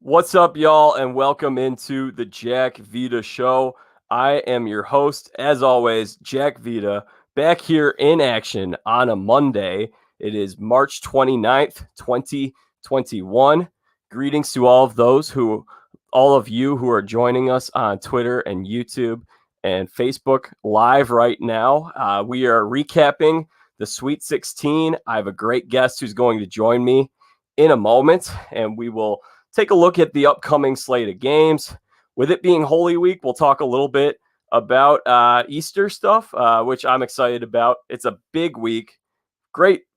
What's up, y'all, and welcome into the Jack Vita Show. I am your host, as always, Jack Vita, back here in action on a Monday. It is March 29th, 2021. Greetings to all of you who are joining us on Twitter and YouTube and Facebook live right now. We are recapping the Sweet 16. I have a great guest who's going to join me in a moment, and we will take a look at the upcoming slate of games. With it being Holy Week, we'll talk a little bit about Easter stuff, which I'm excited about. It's a big week.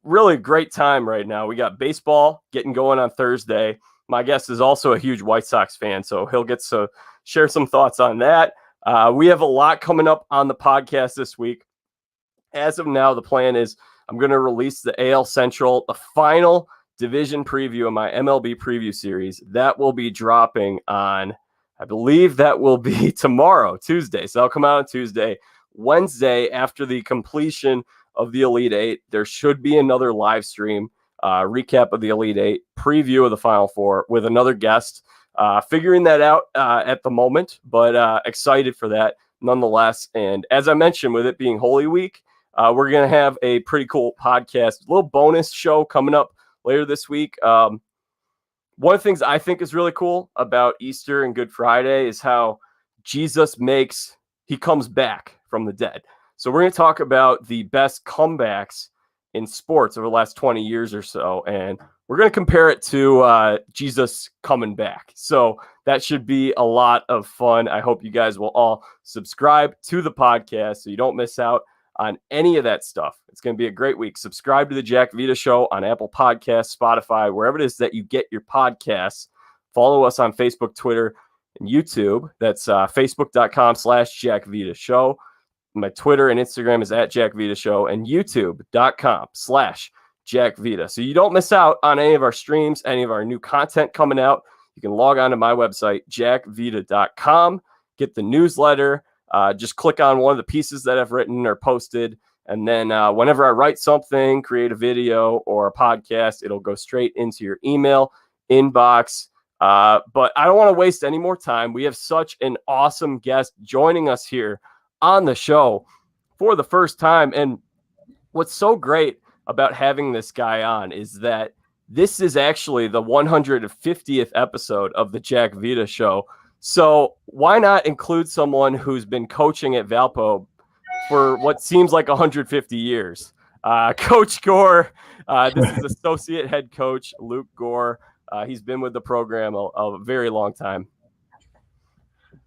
Really great time right now. We got baseball getting going on Thursday. My guest is also a huge White Sox fan, so he'll get to share some thoughts on that. We have a lot coming up on the podcast this week. As of now, the plan is I'm going to release the AL Central, the final division preview of my MLB preview series. That will be dropping on, I believe that will be tomorrow, Tuesday. So that'll come out on Tuesday. Wednesday, after the completion of the Elite Eight, there should be another live stream recap of the Elite Eight, preview of the Final Four with another guest. Figuring that out at the moment, but excited for that nonetheless. And as I mentioned, with it being Holy Week, we're going to have a pretty cool podcast, a little bonus show coming up later this week. One of the things I think is really cool about Easter and Good Friday is how Jesus comes back from the dead. So we're going to talk about the best comebacks in sports over the last 20 years or so. And we're going to compare it to Jesus coming back. So that should be a lot of fun. I hope you guys will all subscribe to the podcast so you don't miss out on any of that stuff. It's going to be a great week. Subscribe to the Jack Vita Show on Apple Podcasts, Spotify, wherever it is that you get your podcasts. Follow us on Facebook, Twitter, and YouTube. That's facebook.com/Jack Vita Show. My Twitter and Instagram is @Jack Vita Show, and youtube.com/Jack Vita. So you don't miss out on any of our streams, any of our new content coming out. You can log on to my website, jackvita.com, get the newsletter. Just click on one of the pieces that I've written or posted. And then whenever I write something, create a video or a podcast, it'll go straight into your email inbox. But I don't want to waste any more time. We have such an awesome guest joining us here on the show for the first time. And what's so great about having this guy on is that this is actually the 150th episode of the Jack Vita Show. So why not include someone who's been coaching at Valpo for what seems like 150 years? Coach Gore, this is associate head coach Luke Gore. He's been with the program a very long time.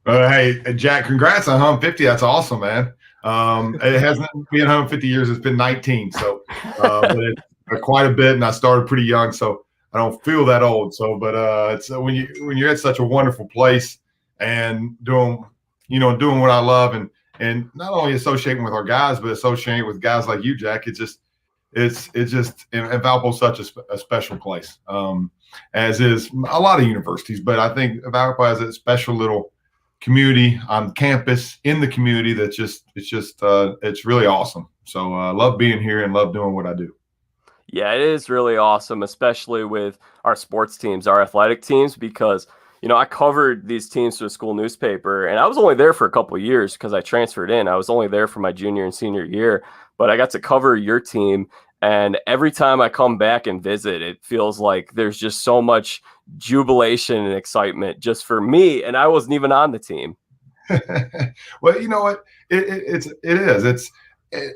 Hey, Jack, congrats on 150. That's awesome, man. It hasn't been 150 years. It's been 19. So but it's quite a bit, and I started pretty young, so I don't feel that old. So, but it's when you're at such a wonderful place and doing what I love, and not only associating with our guys, but associating with guys like you, Jack. It's just and Valpo's such a special place, as is a lot of universities. But I think Valpo has a special little community on campus, in the community, it's really awesome. So I love being here and love doing what I do. Yeah, it is really awesome, especially with our sports teams, our athletic teams, because I covered these teams for the school newspaper, and I was only there for a couple of years because I transferred in. I was only there for my junior and senior year, but I got to cover your team. And every time I come back and visit, it feels like there's just so much jubilation and excitement just for me. And I wasn't even on the team. Well, you know what? It is. And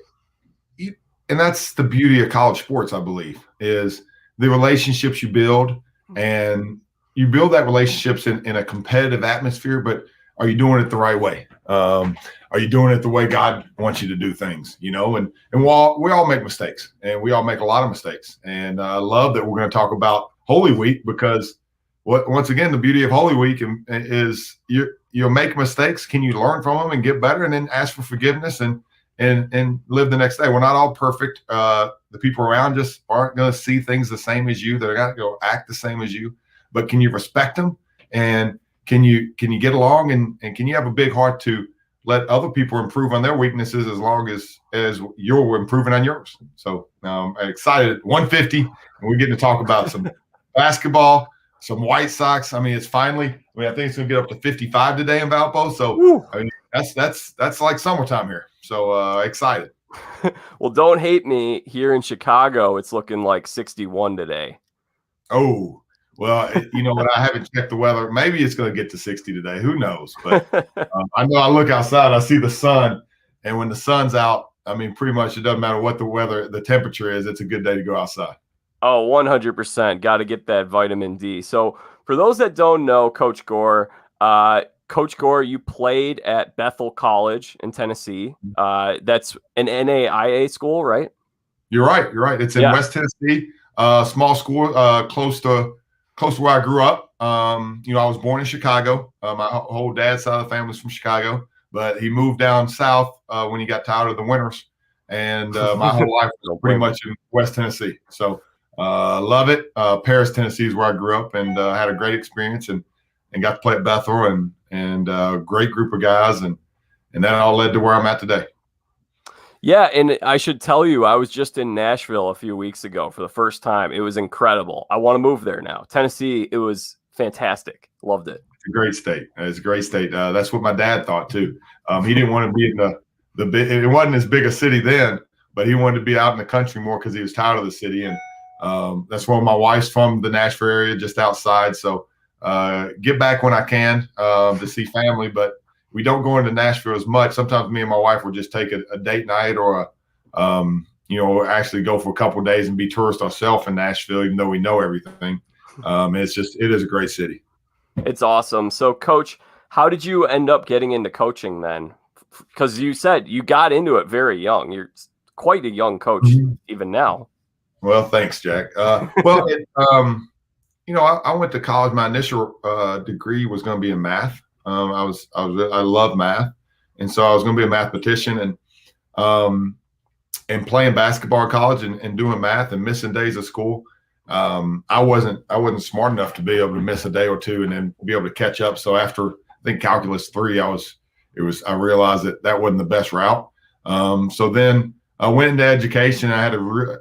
that's the beauty of college sports, I believe, is the relationships you build, and you build that relationships in a competitive atmosphere, but are you doing it the right way? Are you doing it the way God wants you to do things? And while we all make mistakes, and we all make a lot of mistakes, and I love that we're going to talk about Holy Week, because once again, the beauty of Holy Week is you'll make mistakes. Can you learn from them and get better, and then ask for forgiveness and live the next day? We're not all perfect. The people around us aren't going to see things the same as you. They're not going to act the same as you. But can you respect them? And can you get along? And can you have a big heart to let other people improve on their weaknesses as long as you're improving on yours? So I'm excited. 150, and we're getting to talk about some basketball, some White Sox. I mean, it's finally. I mean, I think it's going to get up to 55 today in Valpo. So Woo. I mean, that's like summertime here. So excited. Well, don't hate me. Here in Chicago, it's looking like 61 today. Oh, well, you know what? I haven't checked the weather. Maybe it's going to get to 60 today. Who knows? But I know I look outside, I see the sun, and when the sun's out, I mean, pretty much it doesn't matter what the temperature is. It's a good day to go outside. Oh, 100%. Got to get that vitamin D. So, for those that don't know, Coach Gore, you played at Bethel College in Tennessee. That's an NAIA school, right? You're right. You're right. It's in West Tennessee, small school, close to where I grew up. You know, I was born in Chicago. My whole dad's side of the family is from Chicago, but he moved down south when he got tired of the winters, and my whole life was pretty much in West Tennessee. So love it. Paris, Tennessee is where I grew up, and had a great experience, and got to play at Bethel, and a great group of guys, and that all led to where I'm at today. Yeah, and I should tell you, I was just in Nashville a few weeks ago for the first time. It was incredible. I want to move there now. Tennessee, it was fantastic. Loved it. It's a great state. It's a great state. That's what my dad thought too. He didn't want to be in the big. It wasn't as big a city then, but he wanted to be out in the country more because he was tired of the city. And that's where my wife's from, the Nashville area, just outside. So get back when I can to see family, but we don't go into Nashville as much. Sometimes me and my wife will just take a date night or you know, actually go for a couple of days and be tourists ourselves in Nashville, even though we know everything. It is a great city. It's awesome. So, Coach, how did you end up getting into coaching then? Because you said you got into it very young. You're quite a young coach even now. Well, thanks, Jack. You know, I went to college. My initial degree was going to be in math. I love math, and so I was going to be a mathematician, and playing basketball in college and doing math and missing days of school. I wasn't smart enough to be able to miss a day or two and then be able to catch up. So after I think calculus 3, I realized that wasn't the best route. So then I went into education. I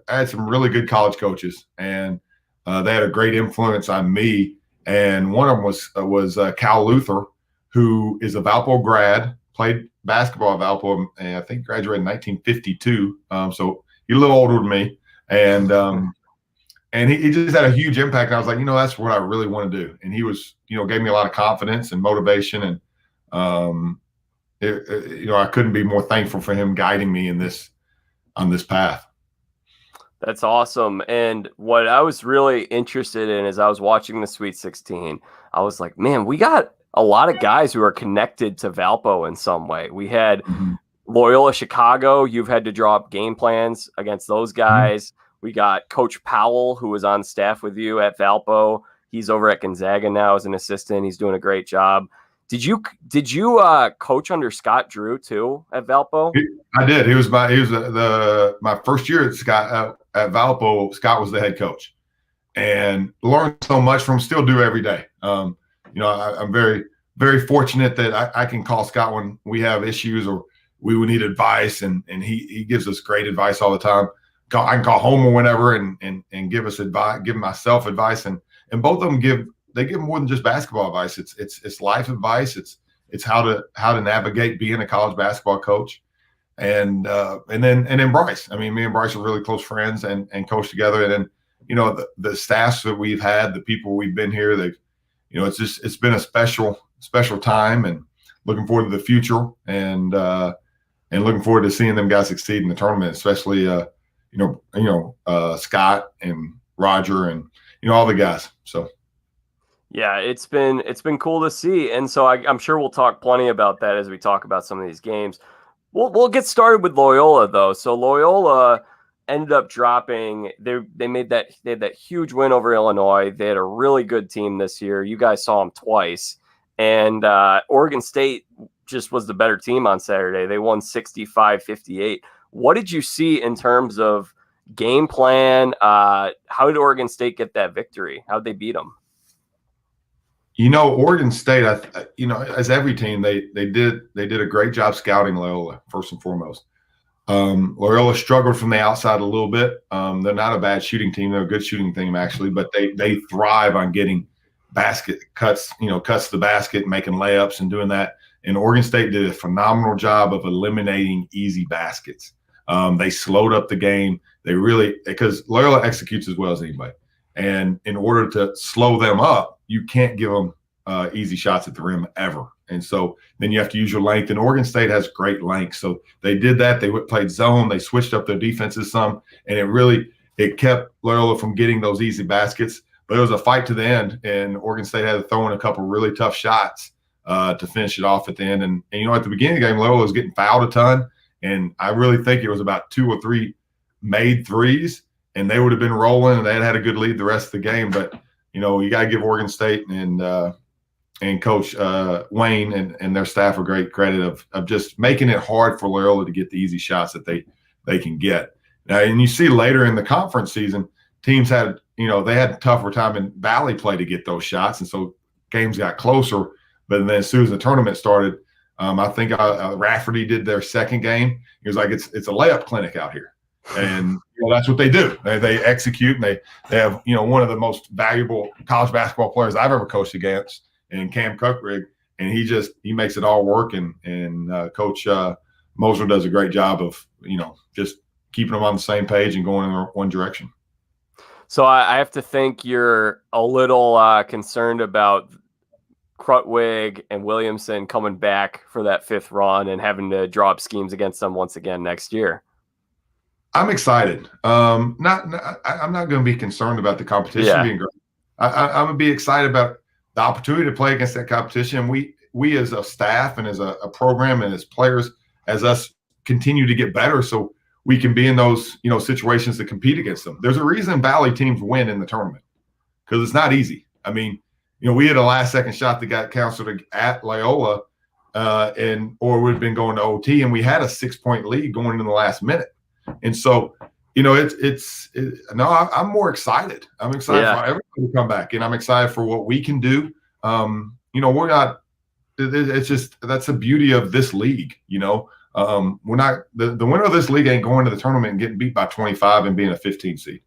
had some really good college coaches, and they had a great influence on me. And one of them was Cal Luther, who is a Valpo grad, played basketball at Valpo, and I think graduated in 1952. So he's a little older than me, and he just had a huge impact. And I was like, you know, that's what I really want to do. And he was, you know, gave me a lot of confidence and motivation, and you know, I couldn't be more thankful for him guiding me on this path. That's awesome. And what I was really interested in as I was watching the Sweet 16, I was like, man, we got a lot of guys who are connected to Valpo in some way. We had Loyola Chicago. You've had to draw up game plans against those guys. We got Coach Powell, who was on staff with you at Valpo. He's over at Gonzaga now as an assistant. He's doing a great job. Did you coach under Scott Drew too at Valpo? I did. He was my first year at Valpo. Scott was the head coach, and learned so much from him. Still do every day. You know, I'm very, very fortunate that I can call Scott when we have issues or we would need advice, and he gives us great advice all the time. I can call home or whenever and give us advice, give myself advice, and both of them give more than just basketball advice. It's life advice. It's how to navigate being a college basketball coach, and then Bryce. I mean, me and Bryce are really close friends and coach together. And then, you know, the staffs that we've had, the people we've been here, you know, it's been a special time, and looking forward to the future, and looking forward to seeing them guys succeed in the tournament, especially Scott and Roger and, you know, all the guys. So yeah, it's been cool to see, and so I'm sure we'll talk plenty about that as we talk about some of these games. We'll get started with Loyola though. So Loyola ended up dropping. They had that huge win over Illinois. They had a really good team this year. You guys saw them twice, and Oregon State just was the better team on Saturday. They won 65-58. What did you see in terms of game plan? How did Oregon State get that victory? How did they beat them? You know, Oregon State, you know, as every team, they did a great job scouting Loyola, first and foremost. Loyola struggled from the outside a little bit. They're not a bad shooting team. They're a good shooting team, actually, but they thrive on getting basket cuts the basket, making layups and doing that. And Oregon State did a phenomenal job of eliminating easy baskets. They slowed up the game. They really, because Loyola executes as well as anybody. And in order to slow them up, you can't give them easy shots at the rim ever. And so then you have to use your length. And Oregon State has great length. So they did that. They played zone. They switched up their defenses some. And it kept Loyola from getting those easy baskets. But it was a fight to the end. And Oregon State had to throw in a couple really tough shots to finish it off at the end. And at the beginning of the game, Loyola was getting fouled a ton. And I really think it was about 2 or 3 made threes. And they would have been rolling, and they had a good lead the rest of the game. But, you got to give Oregon State and Coach Wayne and their staff a great credit of just making it hard for Loyola to get the easy shots that they can get. Now, and you see later in the conference season, teams had, they had a tougher time in Valley play to get those shots. And so games got closer. But then as soon as the tournament started, I think Rafferty did their second game. He was like, it's a layup clinic out here. And that's what they do. They execute, and they have one of the most valuable college basketball players I've ever coached against, and Cam Cuckrig, and he makes it all work. And Coach Moser does a great job of just keeping them on the same page and going in one direction. So I have to think you're a little concerned about Krutwig and Williamson coming back for that 5th run and having to draw up schemes against them once again next year. I'm excited. I'm not going to be concerned about the competition being great. I'm going to be excited about the opportunity to play against that competition. We as a staff and as a program and as players, as us continue to get better, so we can be in those situations to compete against them. There's a reason Valley teams win in the tournament, because it's not easy. I mean, we had a last-second shot that got counseled at Loyola, or would have been going to OT, and we had a 6-point lead going into the last minute. And so, I'm more excited. I'm excited for everybody to come back, and I'm excited for what we can do. We're not. It's just that's the beauty of this league. We're not the winner of this league ain't going to the tournament and getting beat by 25 and being a 15 seed.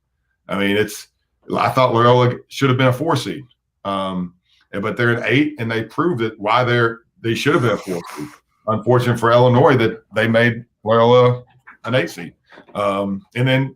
I mean, I thought Loyola should have been a 4 seed, but they're an 8, and they proved it why they should have been a 4 seed. Unfortunate for Illinois that they made Loyola an 8 seed. And then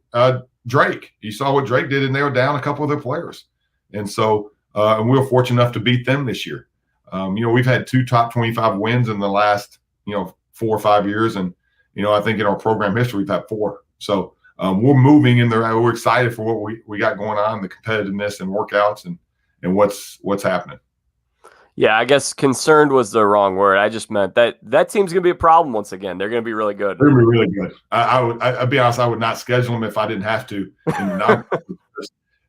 Drake, you saw what Drake did, and they were down a couple of their players. And so, and we were fortunate enough to beat them this year. We've had 2 top 25 wins in the last, 4 or 5 years. And, I think in our program history, we've had 4. So we're moving in there. We're excited for what we got going on, the competitiveness and workouts and what's happening. Yeah, I guess concerned was the wrong word. I just meant that team's going to be a problem once again. They're going to be really good. They're going to be really good. I'd be honest, I would not schedule them if I didn't have to.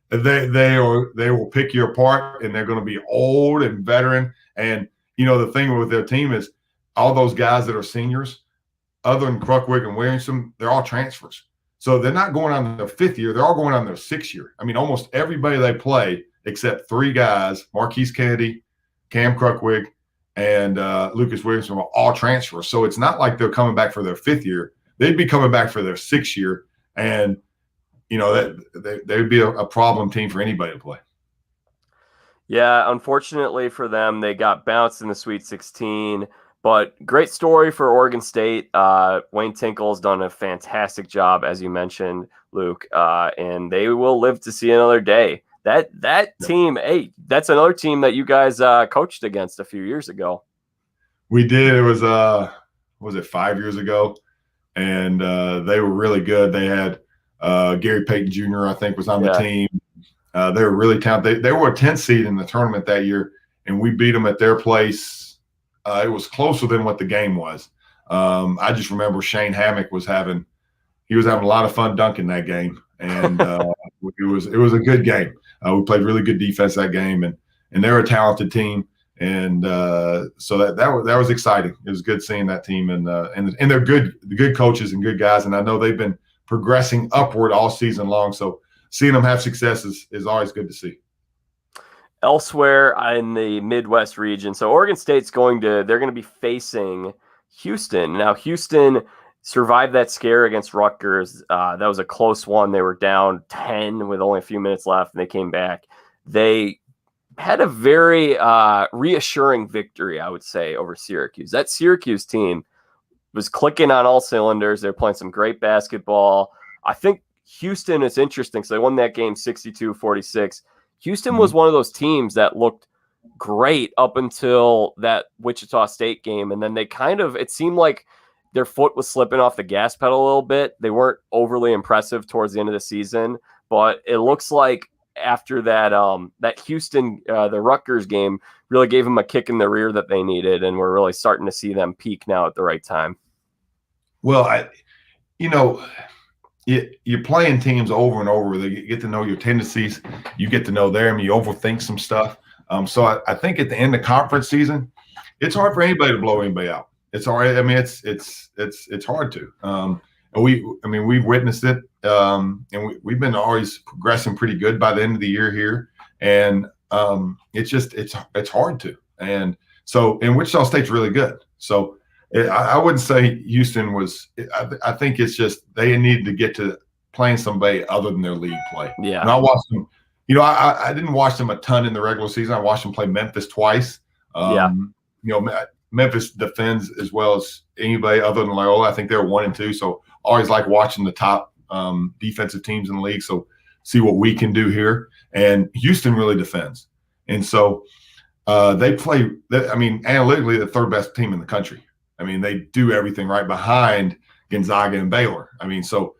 They will pick you apart, and they're going to be old and veteran. And, the thing with their team is all those guys that are seniors, other than Krutwig and Williamson, they're all transfers. So they're not going on their 5th year. They're all going on their 6th year. I mean, almost everybody they play except 3 guys, Marquise Kennedy, Cam Krutwig, and Lucas Williamson were all transfers. So it's not like they're coming back for their 5th year. They'd be coming back for their 6th year. And, that they'd be a problem team for anybody to play. Yeah, unfortunately for them, they got bounced in the Sweet 16. But great story for Oregon State. Wayne Tinkle's done a fantastic job, as you mentioned, Luke, and they will live to see another day. That team, hey, that's another team that you guys coached against a few years ago. We did. It was it 5 years ago? And they were really good. They had Gary Payton Jr., I think, was on the team. They were really talented. They were a 10th seed in the tournament that year, and we beat them at their place. It was closer than what the game was. I just remember Shane Hammock was having a lot of fun dunking that game, and it was a good game. We played really good defense that game, and they're a talented team, and so that was exciting. It was good seeing that team, and they're good coaches and good guys, and I know they've been progressing upward all season long. So seeing them have success is always good to see. Elsewhere in the Midwest region, so Oregon State's they're going to be facing Houston. Now, Houston survived that scare against Rutgers. That was a close one. They were down 10 with only a few minutes left, and they came back. They had a very reassuring victory, I would say, over Syracuse. That Syracuse team was clicking on all cylinders. They're playing some great basketball. I think Houston is interesting. So they won that game 62-46. Houston was one of those teams that looked great up until that Wichita State game. And then they it seemed like their foot was slipping off the gas pedal a little bit. They weren't overly impressive towards the end of the season, but it looks like after that that Houston, the Rutgers game really gave them a kick in the rear that they needed. And we're really starting to see them peak now at the right time. Well, you're playing teams over and over. They get to know your tendencies. You get to know them. You overthink some stuff. So I think at the end of conference season, it's hard for anybody to blow anybody out. It's hard. I mean, it's hard to. We've witnessed it, and we've been always progressing pretty good by the end of the year here, and it's hard to. And so, and Wichita State's really good. So I wouldn't say Houston was. I think it's just they needed to get to playing somebody other than their league play. Yeah. And I watched them. I didn't watch them a ton in the regular season. I watched them play Memphis twice. Memphis defends as well as anybody other than Loyola. I think they're 1 and 2. So I always like watching the top defensive teams in the league. So see what we can do here. And Houston really defends. And so they play. Analytically, the third best team in the country. I mean, they do everything right behind Gonzaga and Baylor. I mean, so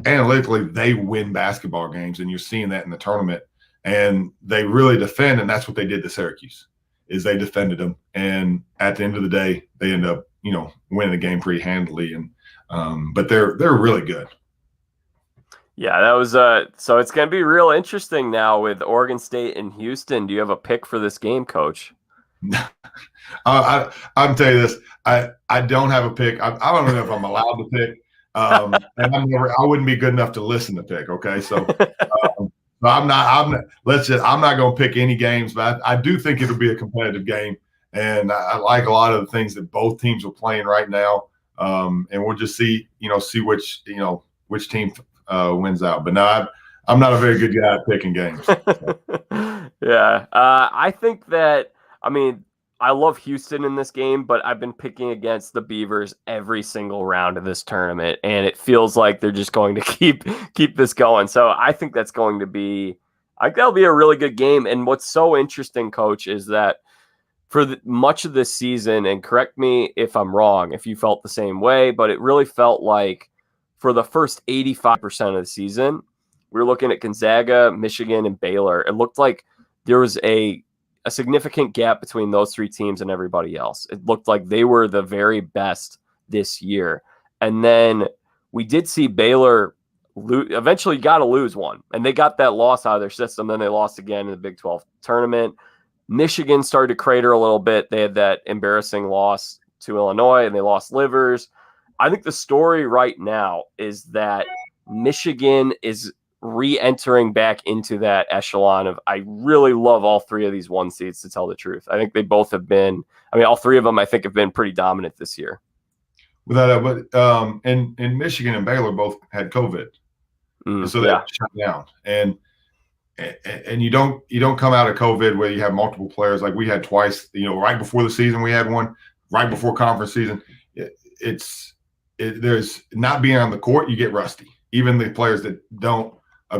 analytically, they win basketball games, and you're seeing that in the tournament. And they really defend, and that's what they did to Syracuse, is they defended them. And at the end of the day, they end up, winning the game pretty handily. And but they're really good. Yeah, that was so it's going to be real interesting now with Oregon State and Houston. Do you have a pick for this game, Coach? I'll tell you this. I don't have a pick. I don't know if I'm allowed to pick. And I wouldn't be good enough to listen to pick. Okay. So I'm not going to pick any games, but I do think it'll be a competitive game. And I like a lot of the things that both teams are playing right now. And we'll just see which team wins out. But no, I'm not a very good guy at picking games. So. Yeah. I think that, I love Houston in this game, but I've been picking against the Beavers every single round of this tournament, and it feels like they're just going to keep this going. So I think that'll be a really good game. And what's so interesting, Coach, is that for much of this season, and correct me if I'm wrong, if you felt the same way, but it really felt like for the first 85% of the season, we were looking at Gonzaga, Michigan, and Baylor. It looked like there was a significant gap between those three teams and everybody else. It looked like they were the very best this year. And then we did see Baylor eventually got to lose one, and they got that loss out of their system. Then they lost again in the Big 12 tournament. Michigan started to crater a little bit. They had that embarrassing loss to Illinois, and they lost Livers. I think the story right now is that Michigan is re-entering back into that echelon of, I really love all three of these 1 seeds, to tell the truth. I think they both have been, all three of them I think have been pretty dominant this year. And Michigan and Baylor both had COVID. So they shut down. And you don't come out of COVID where you have multiple players like we had twice, right before the season we had one, right before conference season. There's not being on the court, you get rusty. Even the players that don't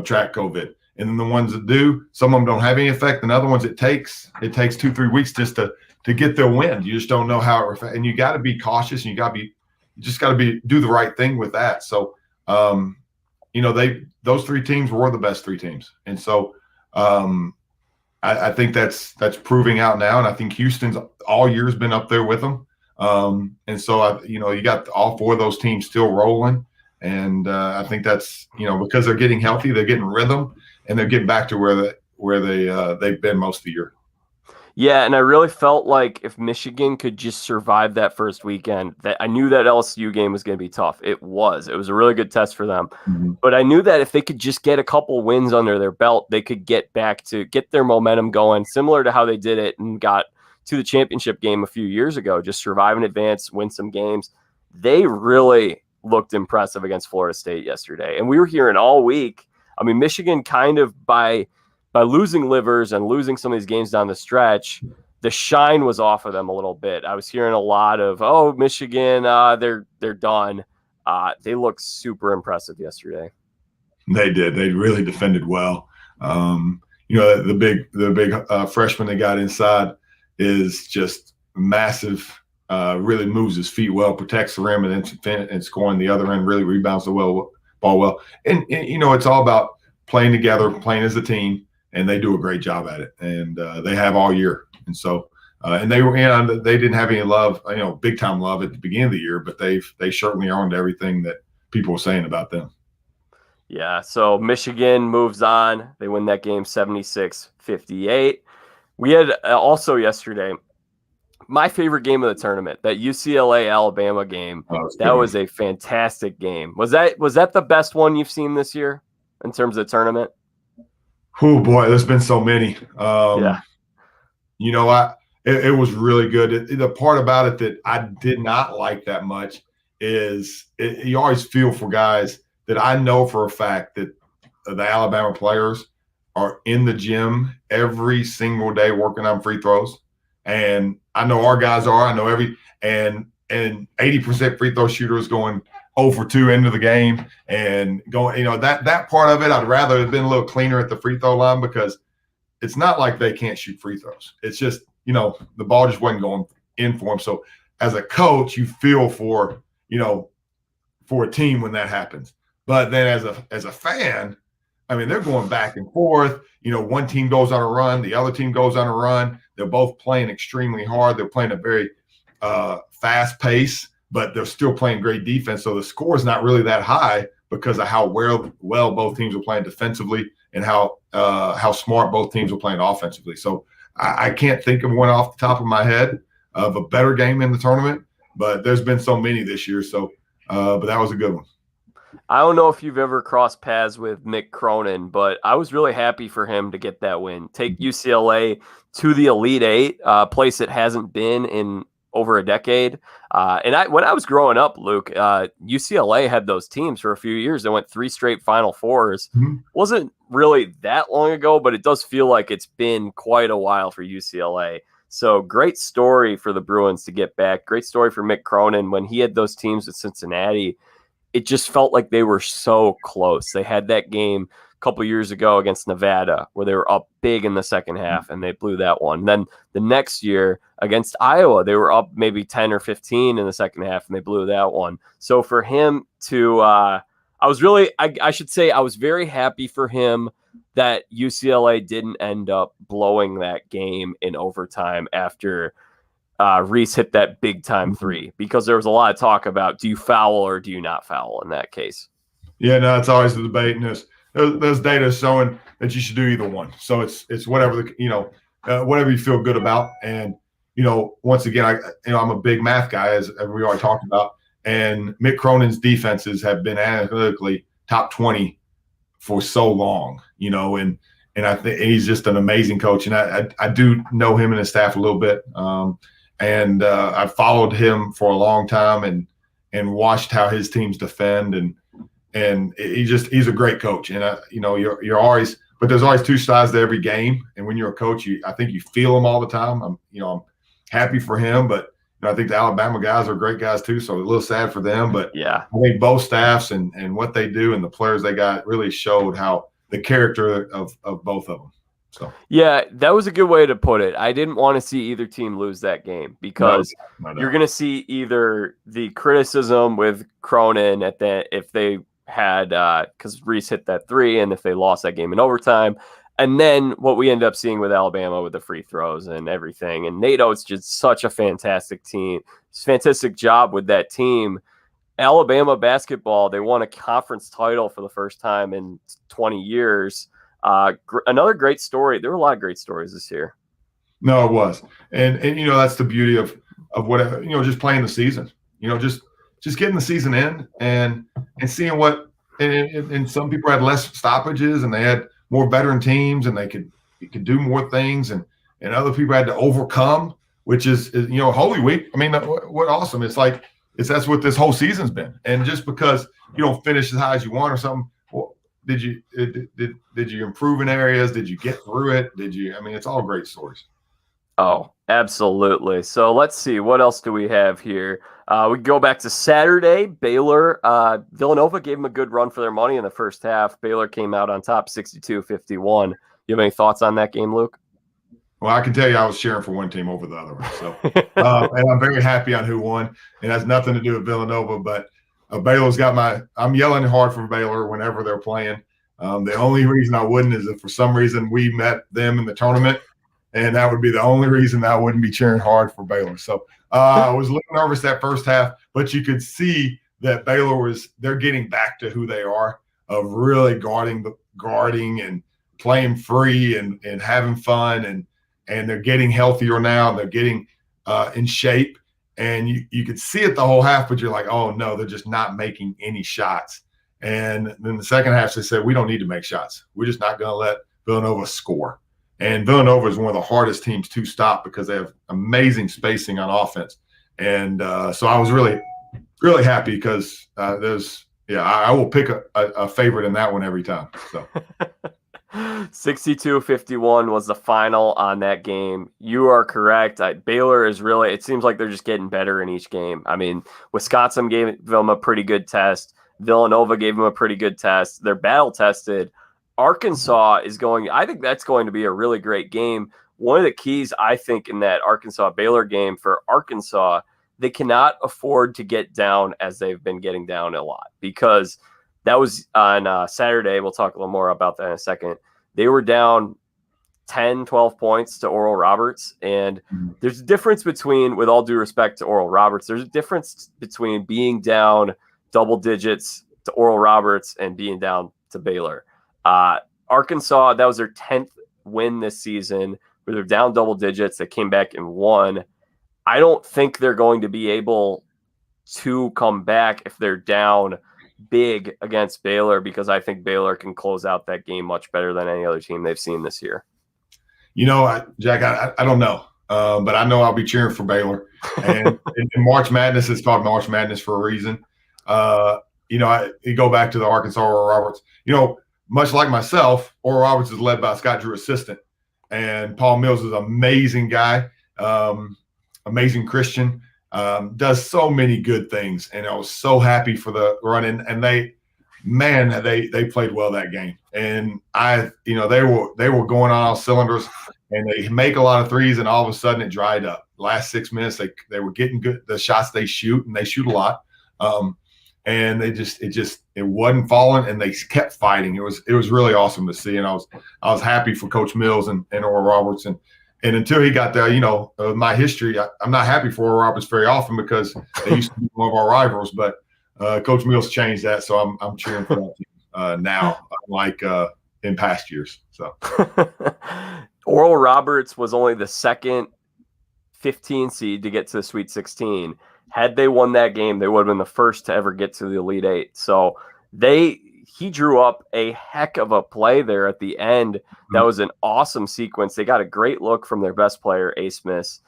track COVID. And then the ones that do, some of them don't have any effect. And other ones it takes 2-3 weeks just to get their wind. You just don't know how it affects. And you got to be cautious, and you just got to do the right thing with that. So, those three teams were the best three teams. And so I think that's proving out now. And I think Houston's all year has been up there with them. And so, you got all four of those teams still rolling. And I think that's, because they're getting healthy, they're getting rhythm, and they're getting back to where they've been most of the year. Yeah, and I really felt like if Michigan could just survive that first weekend, that I knew that LSU game was going to be tough. It was a really good test for them. Mm-hmm. But I knew that if they could just get a couple wins under their belt, they could get their momentum going, similar to how they did it and got to the championship game a few years ago, just survive in advance, win some games. They really looked impressive against Florida State yesterday. And we were hearing all week, Michigan kind of by by losing Livers and losing some of these games down the stretch, the shine was off of them a little bit. I was hearing a lot of, Michigan, they're done. They looked super impressive yesterday. They did. They really defended well. The big freshman they got inside is just massive. Really moves his feet well, protects the rim, and scoring the other end. Really rebounds the ball well. And it's all about playing together, playing as a team, and they do a great job at it. And they have all year. And so, and they didn't have any love, big time love at the beginning of the year, but they certainly earned everything that people were saying about them. Yeah, so Michigan moves on. They win that game 76-58. We had also yesterday my favorite game of the tournament, that UCLA-Alabama game. That was a fantastic game. Was that the best one you've seen this year in terms of the tournament? Oh, boy, there's been so many. Yeah. It was really good. The part about it that I did not like that much is you always feel for guys that I know for a fact that the Alabama players are in the gym every single day working on free throws. And I know our guys are. I know and 80% free throw shooters going 0 for 2 into the game and going, that part of it, I'd rather have been a little cleaner at the free throw line, because it's not like they can't shoot free throws. It's just, the ball just wasn't going in for them. So as a coach, you feel for a team when that happens. But then as a fan, I mean, they're going back and forth. One team goes on a run, the other team goes on a run. They're both playing extremely hard. They're playing a very fast pace, but they're still playing great defense. So the score is not really that high because of how well both teams are playing defensively and how smart both teams are playing offensively. So I can't think of one off the top of my head of a better game in the tournament, but there's been so many this year. So, but that was a good one. I don't know if you've ever crossed paths with Mick Cronin, but I was really happy for him to get that win. Take UCLA to the Elite Eight, a place it hasn't been in over a decade. When I was growing up, Luke, UCLA had those teams for a few years. They went 3 straight Final Fours. Mm-hmm. Wasn't really that long ago, but it does feel like it's been quite a while for UCLA. So great story for the Bruins to get back. Great story for Mick Cronin. When he had those teams at Cincinnati, it just felt like they were so close. They had that game a couple years ago against Nevada where they were up big in the second half and they blew that one. And then the next year against Iowa, they were up maybe 10 or 15 in the second half and they blew that one. So for him to I was very happy for him that UCLA didn't end up blowing that game in overtime after Reese hit that big time 3, because there was a lot of talk about, do you foul or do you not foul in that case? Yeah, no, it's always the debate, and there's data showing that you should do either one. So it's whatever whatever you feel good about. And once again, I'm a big math guy, as we already talked about, and Mick Cronin's defenses have been analytically top 20 for so long, and I think he's just an amazing coach, and I do know him and his staff a little bit. And I've followed him for a long time and watched how his teams defend, and he's a great coach. And you're always, but there's always 2 sides to every game. And when you're a coach, I think you feel them all the time. I'm happy for him, but I think the Alabama guys are great guys too. So a little sad for them, but yeah, I think both staffs and what they do and the players they got really showed how the character of both of them. So yeah, that was a good way to put it. I didn't want to see either team lose that game, because you're going to see either the criticism with Cronin if they had because Reese hit that 3, and if they lost that game in overtime, and then what we end up seeing with Alabama with the free throws and everything. And Nate Oates did such a fantastic job with that team. Alabama basketball, they won a conference title for the first time in 20 years. Another great story. There were a lot of great stories this year. No, it was, and that's the beauty of what just playing the season. Just getting the season in and seeing what. And some people had less stoppages and they had more veteran teams and they could do more things, and other people had to overcome, which is Holy Week. I mean, what awesome! That's what this whole season's been. And just because you don't finish as high as you want or something. Well, did you improve in areas? Did you get through it? I mean, it's all great stories. Oh, absolutely. So let's see. What else do we have here? We go back to Saturday. Baylor, Villanova gave them a good run for their money in the first half. Baylor came out on top 62-51. You have any thoughts on that game, Luke? Well, I can tell you I was cheering for one team over the other one. So, and I'm very happy on who won. It has nothing to do with Villanova, but Baylor's got I'm yelling hard for Baylor whenever they're playing. The only reason I wouldn't is if for some reason we met them in the tournament, and that would be the only reason that I wouldn't be cheering hard for Baylor. So I was a little nervous that first half, but you could see that they're getting back to who they are, of really guarding and playing free and having fun, and they're getting healthier now. They're getting in shape, and you could see it the whole half, but you're like, oh no, they're just not making any shots. And then the second half, they said, we don't need to make shots. We're just not going to let Villanova score. And Villanova is one of the hardest teams to stop because they have amazing spacing on offense. And so I was really, really happy because I will pick a favorite in that one every time. So 62-51 was the final on that game. You are correct. Baylor is really, it seems like they're just getting better in each game. I mean, Wisconsin gave them a pretty good test. Villanova gave them a pretty good test. They're battle tested. Arkansas I think that's going to be a really great game. One of the keys, I think, in that Arkansas-Baylor game for Arkansas, they cannot afford to get down as they've been getting down a lot, because that was on Saturday. We'll talk a little more about that in a second. They were down 10, 12 points to Oral Roberts. And there's a difference between, with all due respect to Oral Roberts, there's a difference between being down double digits to Oral Roberts and being down to Baylor. Arkansas, that was their 10th win this season, where they're down double digits. They came back and won. I don't think they're going to be able to come back if they're down big against Baylor, because I think Baylor can close out that game much better than any other team they've seen this year. You know, Jack, I don't know, but I know I'll be cheering for Baylor. And in March Madness, it's called March Madness for a reason. You go back to the Arkansas Oral Roberts. You know, much like myself, Oral Roberts is led by Scott Drew assistant, and Paul Mills is an amazing guy, amazing Christian. Does so many good things, and I was so happy for the run in. And they played well that game, and they were going on all cylinders, and they make a lot of threes, and all of a sudden it dried up. Last 6 minutes, they were getting good, the shots they shoot, and they shoot a lot, and it wasn't falling, and they kept fighting. It was really awesome to see, and I was happy for Coach Mills and Oral Roberts. And until he got there, my history, I'm not happy for Oral Roberts very often, because they used to be one of our rivals. But Coach Mills changed that, so I'm cheering for that team now, unlike in past years. So Oral Roberts was only the second 15 seed to get to the Sweet 16. Had they won that game, they would have been the first to ever get to the Elite Eight. So he drew up a heck of a play there at the end. That was an awesome sequence. They got a great look from their best player, Asmus,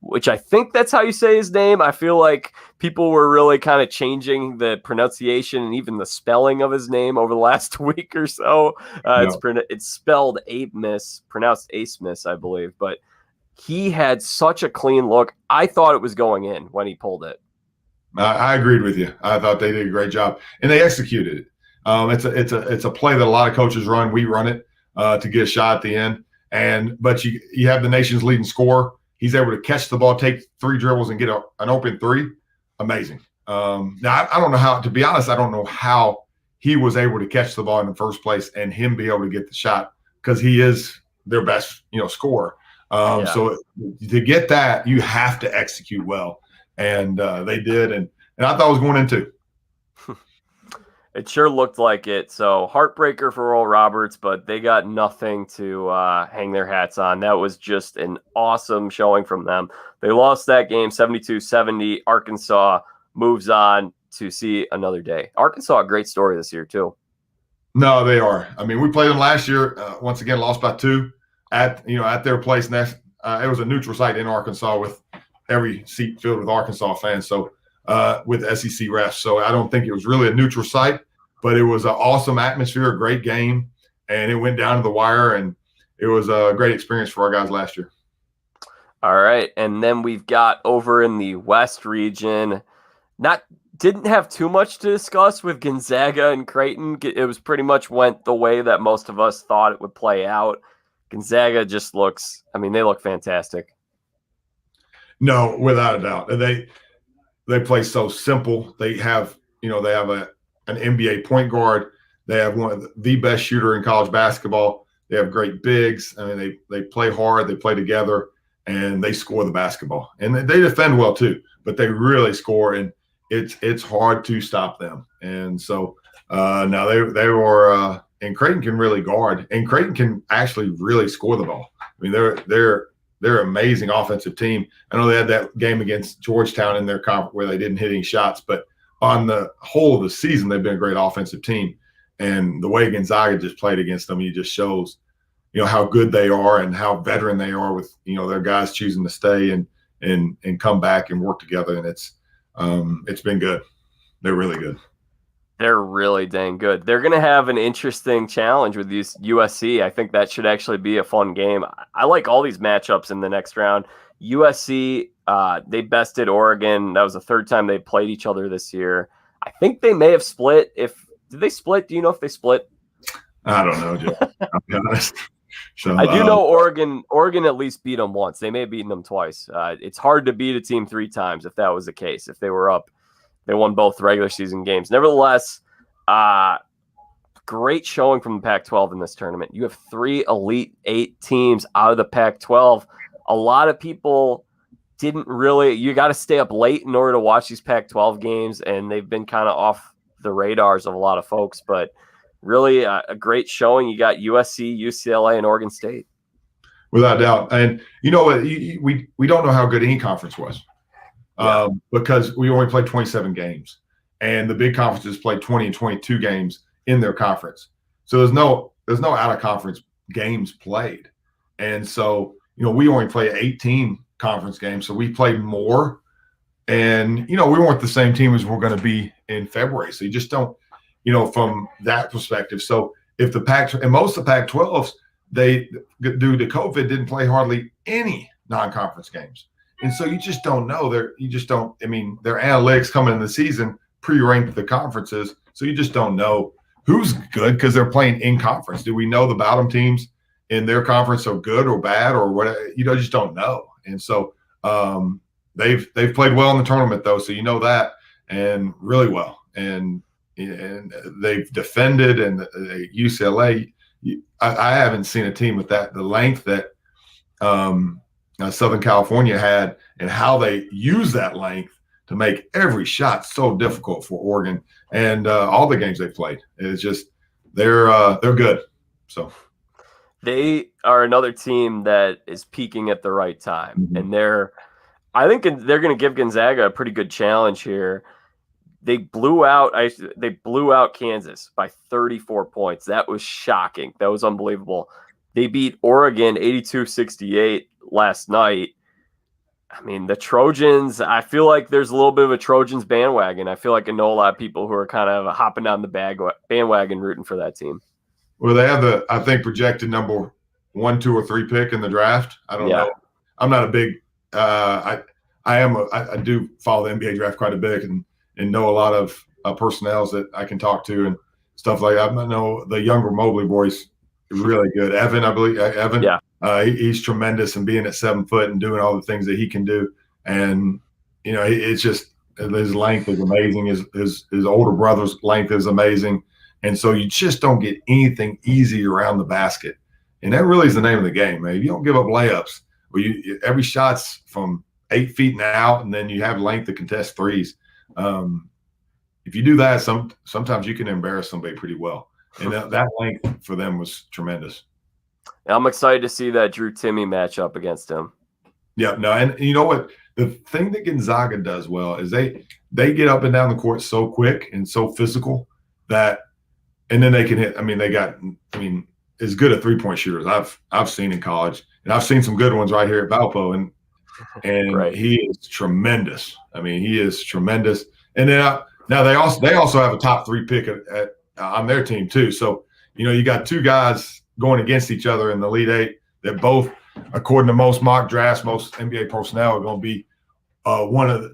which I think that's how you say his name. I feel like people were really kind of changing the pronunciation and even the spelling of his name over the last week or so. It's spelled Asmus, pronounced Asmus, I believe. But he had such a clean look. I thought it was going in when he pulled it. I agreed with you. I thought they did a great job, and they executed it. It's a play that a lot of coaches run. We run it to get a shot at the end, but you have the nation's leading scorer. He's able to catch the ball, take 3 dribbles, and get an open 3. Amazing. Now I don't know how. To be honest, I don't know how he was able to catch the ball in the first place and him be able to get the shot, because he is their best scorer. So to get that, you have to execute well, and they did, and I thought it was going into. It sure looked like it. So heartbreaker for Oral Roberts, but they got nothing to hang their hats on. That was just an awesome showing from them. They lost that game 72-70. Arkansas moves on to see another day. Arkansas, a great story this year too. No, they are. I mean, we played them last year. Once again, lost by 2 at their place. And it was a neutral site in Arkansas with every seat filled with Arkansas fans. So with SEC refs. So I don't think it was really a neutral site, but it was an awesome atmosphere, a great game, and it went down to the wire, and it was a great experience for our guys last year. All right, and then we've got over in the West region, didn't have too much to discuss with Gonzaga and Creighton. It was pretty much went the way that most of us thought it would play out. Gonzaga just they look fantastic. No, without a doubt. They play so simple. They have an NBA point guard. They have one of the best shooter in college basketball. They have great bigs. I mean, they play hard. They play together, and they score the basketball. And they defend well too, but they really score, and it's hard to stop them. And so now they were and Creighton can really guard, and Creighton can actually really score the ball. I mean, they're an amazing offensive team. I know they had that game against Georgetown in their conference where they didn't hit any shots, but on the whole of the season, they've been a great offensive team. And the way Gonzaga just played against them, it just shows, how good they are and how veteran they are with, their guys choosing to stay and come back and work together. And it's been good. They're really good. They're really dang good. They're going to have an interesting challenge with USC. I think that should actually be a fun game. I like all these matchups in the next round. USC, they bested Oregon. That was the third time they played each other this year. I think they may have split. Did they split? Do you know if they split? I don't know, Joe. I'll be honest. So, I do know Oregon at least beat them once. They may have beaten them twice. It's hard to beat a team 3 times if that was the case. If they were up, they won both regular season games. Nevertheless, great showing from the Pac-12 in this tournament. You have 3 Elite 8 teams out of the Pac-12. A lot of people you got to stay up late in order to watch these Pac-12 games, and they've been kind of off the radars of a lot of folks, but really a great showing. You got USC, UCLA, and Oregon State. Without doubt. And you know what? We don't know how good any conference was because we only played 27 games, and the big conferences played 20 and 22 games in their conference. So there's no out-of-conference games played. And so, we only play 18 conference games, so we played more. And, we weren't the same team as we're going to be in February. So you just don't, from that perspective. So if the most of the Pac-12s, they, due to COVID, didn't play hardly any non-conference games. And so you just don't know. Their analytics coming in the season pre-ranked the conferences. So you just don't know who's good because they're playing in conference. Do we know the bottom teams in their conference are good or bad or what? Just don't know. And so they've played well in the tournament though. So that, and really well. And they've defended, and UCLA, I haven't seen a team with the length that Southern California had, and how they use that length to make every shot so difficult for Oregon, and all the games they've played. It's just they're good. So they are another team that is peaking at the right time, and I think they're going to give Gonzaga a pretty good challenge here. They blew out Kansas by 34 points. That was shocking. That was unbelievable. They beat Oregon 82-68 last night. I mean, the Trojans, I feel like there's a little bit of a Trojans bandwagon. I feel like I know a lot of people who are kind of hopping down the bandwagon rooting for that team. Well, they have I think, projected number 1, 2, or 3 pick in the draft. I don't know. I'm not a big I do follow the NBA draft quite a bit and know a lot of personnels that I can talk to and stuff like that. I know the younger Mobley boys really good. Evan, I believe. Evan, he's tremendous, and being at 7 foot and doing all the things that he can do. And, it's just his length is amazing. His older brother's length is amazing. And so you just don't get anything easy around the basket. And that really is the name of the game, man. If you don't give up layups, every shot's from 8 feet and out, and then you have length to contest threes. If you do that, sometimes you can embarrass somebody pretty well. And that length for them was tremendous. I'm excited to see that Drew Timme match up against him. Yeah, no, and you know what? The thing that Gonzaga does well is they get up and down the court so quick and so physical that, and then they can hit. As good at 3-point shooters I've seen in college, and I've seen some good ones right here at Valpo, and right. He is tremendous. He is tremendous. And then now they also have a top 3 pick on their team too. So, you got two guys going against each other in the Elite Eight that both, according to most mock drafts, most NBA personnel, are going to be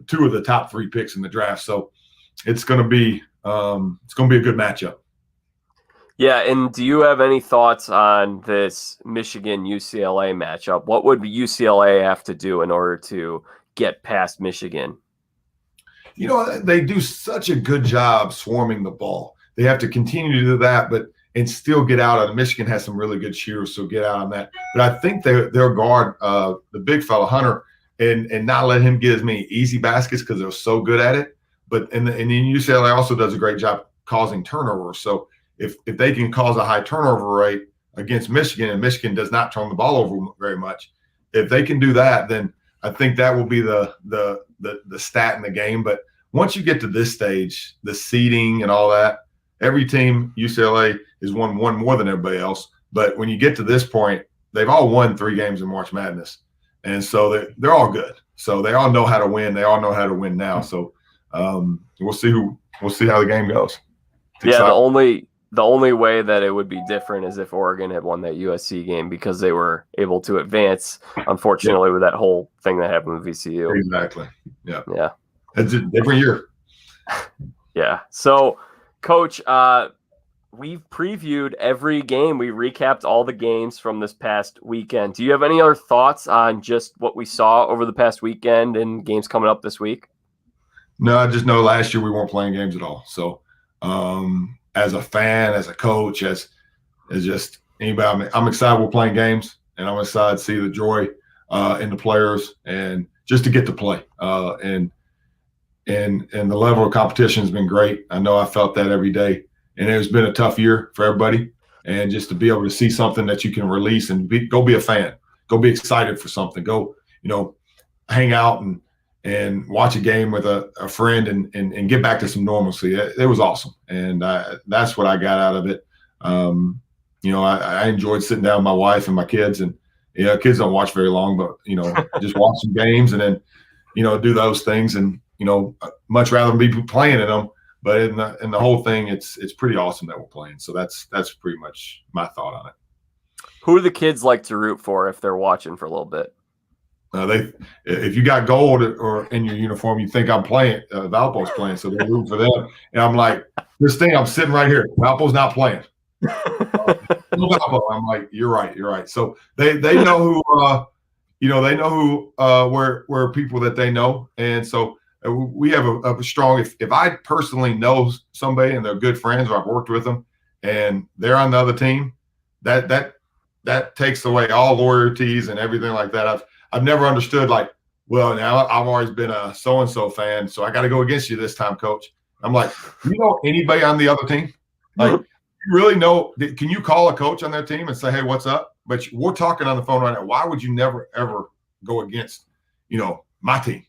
two of the top 3 picks in the draft. So it's going to be a good matchup. Yeah, and do you have any thoughts on this Michigan-UCLA matchup? What would UCLA have to do in order to get past Michigan? They do such a good job swarming the ball. They have to continue to do that, and still get out on. Michigan has some really good shooters, so get out on that. But I think they'll guard the big fella Hunter and not let him get as many easy baskets because they're so good at it. But and then UCLA also does a great job causing turnovers. So if they can cause a high turnover rate against Michigan, and Michigan does not turn the ball over very much, if they can do that, then I think that will be the stat in the game. But once you get to this stage, the seeding and all that, every team, UCLA, has won one more than everybody else. But when you get to this point, they've all won 3 games in March Madness. And so they're all good. So they all know how to win. They all know how to win now. So we'll see how the game goes. Yeah, the only way that it would be different is if Oregon had won that USC game because they were able to advance, unfortunately, with that whole thing that happened with VCU. Exactly. Yeah. Yeah. It's a different year. Yeah. So, Coach, we've previewed every game. We recapped all the games from this past weekend. Do you have any other thoughts on just what we saw over the past weekend and games coming up this week? No, I just know last year we weren't playing games at all. So, as a fan, as a coach, as just anybody, I'm excited we're playing games, and I'm excited to see the joy in the players and just to get to play. And the level of competition has been great. I know I felt that every day, and it's been a tough year for everybody. And just to be able to see something that you can release and go be a fan, go be excited for something, go hang out and watch a game with a friend and get back to some normalcy. It was awesome. And that's what I got out of it. I enjoyed sitting down with my wife and my kids, and kids don't watch very long, but just watch some games and then do those things, and much rather than be playing in them. But in the whole thing, it's pretty awesome that we're playing. So that's pretty much my thought on it. Who do the kids like to root for if they're watching for a little bit? If you got gold or in your uniform, you think I'm playing. Valpo's playing, so they root for them. And I'm like, Christine, I'm sitting right here. Valpo's not playing. I'm like, you're right. So they know who they know who where people that they know, and so we have a strong. If I personally know somebody and they're good friends, or I've worked with them, and they're on the other team, that takes away all loyalties and everything like that. I've never understood, like, well, now I've always been a so-and-so fan, so I got to go against you this time, coach. I'm like, you know anybody on the other team? Like, you really know? Can you call a coach on their team and say, hey, what's up? But we're talking on the phone right now. Why would you never, ever go against, my team,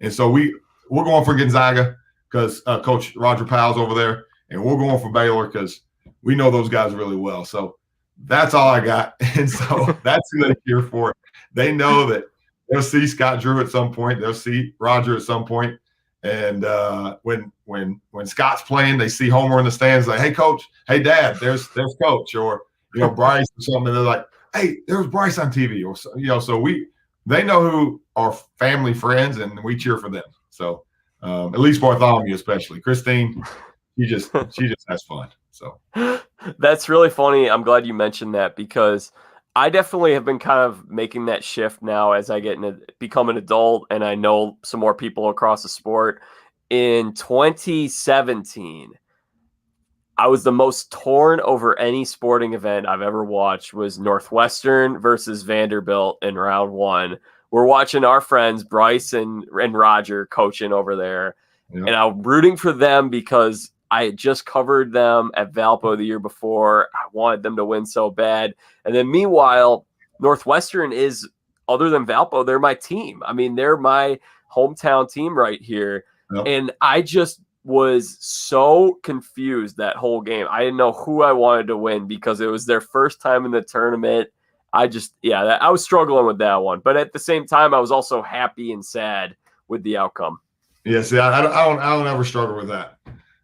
And so we're going for Gonzaga because Coach Roger Powell's over there, and we're going for Baylor because we know those guys really well. So that's all I got. And so that's who they cheer for. They know that they'll see Scott Drew at some point. They'll see Roger at some point. And when Scott's playing, they see Homer in the stands, like, hey, coach, hey, dad, there's coach, or, Bryce or something. And they're like, hey, there's Bryce on TV, or, so they know who are family friends, and we cheer for them. So at least Bartholomew, especially Christine, she just has fun. So that's really funny. I'm glad you mentioned that, because I definitely have been kind of making that shift now as I become an adult, and I know some more people across the sport. In 2017, I was the most torn over any sporting event I've ever watched was Northwestern versus Vanderbilt in round 1. We're watching our friends Bryce and Roger coaching over there, and I'm rooting for them because I had just covered them at Valpo the year before. I wanted them to win so bad. And then meanwhile, Northwestern is, other than Valpo, they're my team. I mean, they're my hometown team right here. Yep. And I just was so confused that whole game. I didn't know who I wanted to win because it was their first time in the tournament. I was struggling with that one. But at the same time, I was also happy and sad with the outcome. Yeah, see, I don't ever struggle with that.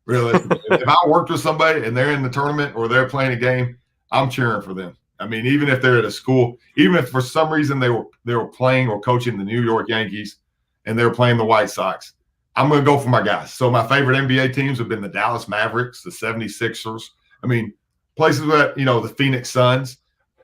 Realistically, if I worked with somebody and they're in the tournament or they're playing a game, I'm cheering for them. I mean, even if they're at a school, even if for some reason they were playing or coaching the New York Yankees and they're playing the White Sox, I'm going to go for my guys. So my favorite NBA teams have been the Dallas Mavericks, the 76ers. I mean, places that, the Phoenix Suns.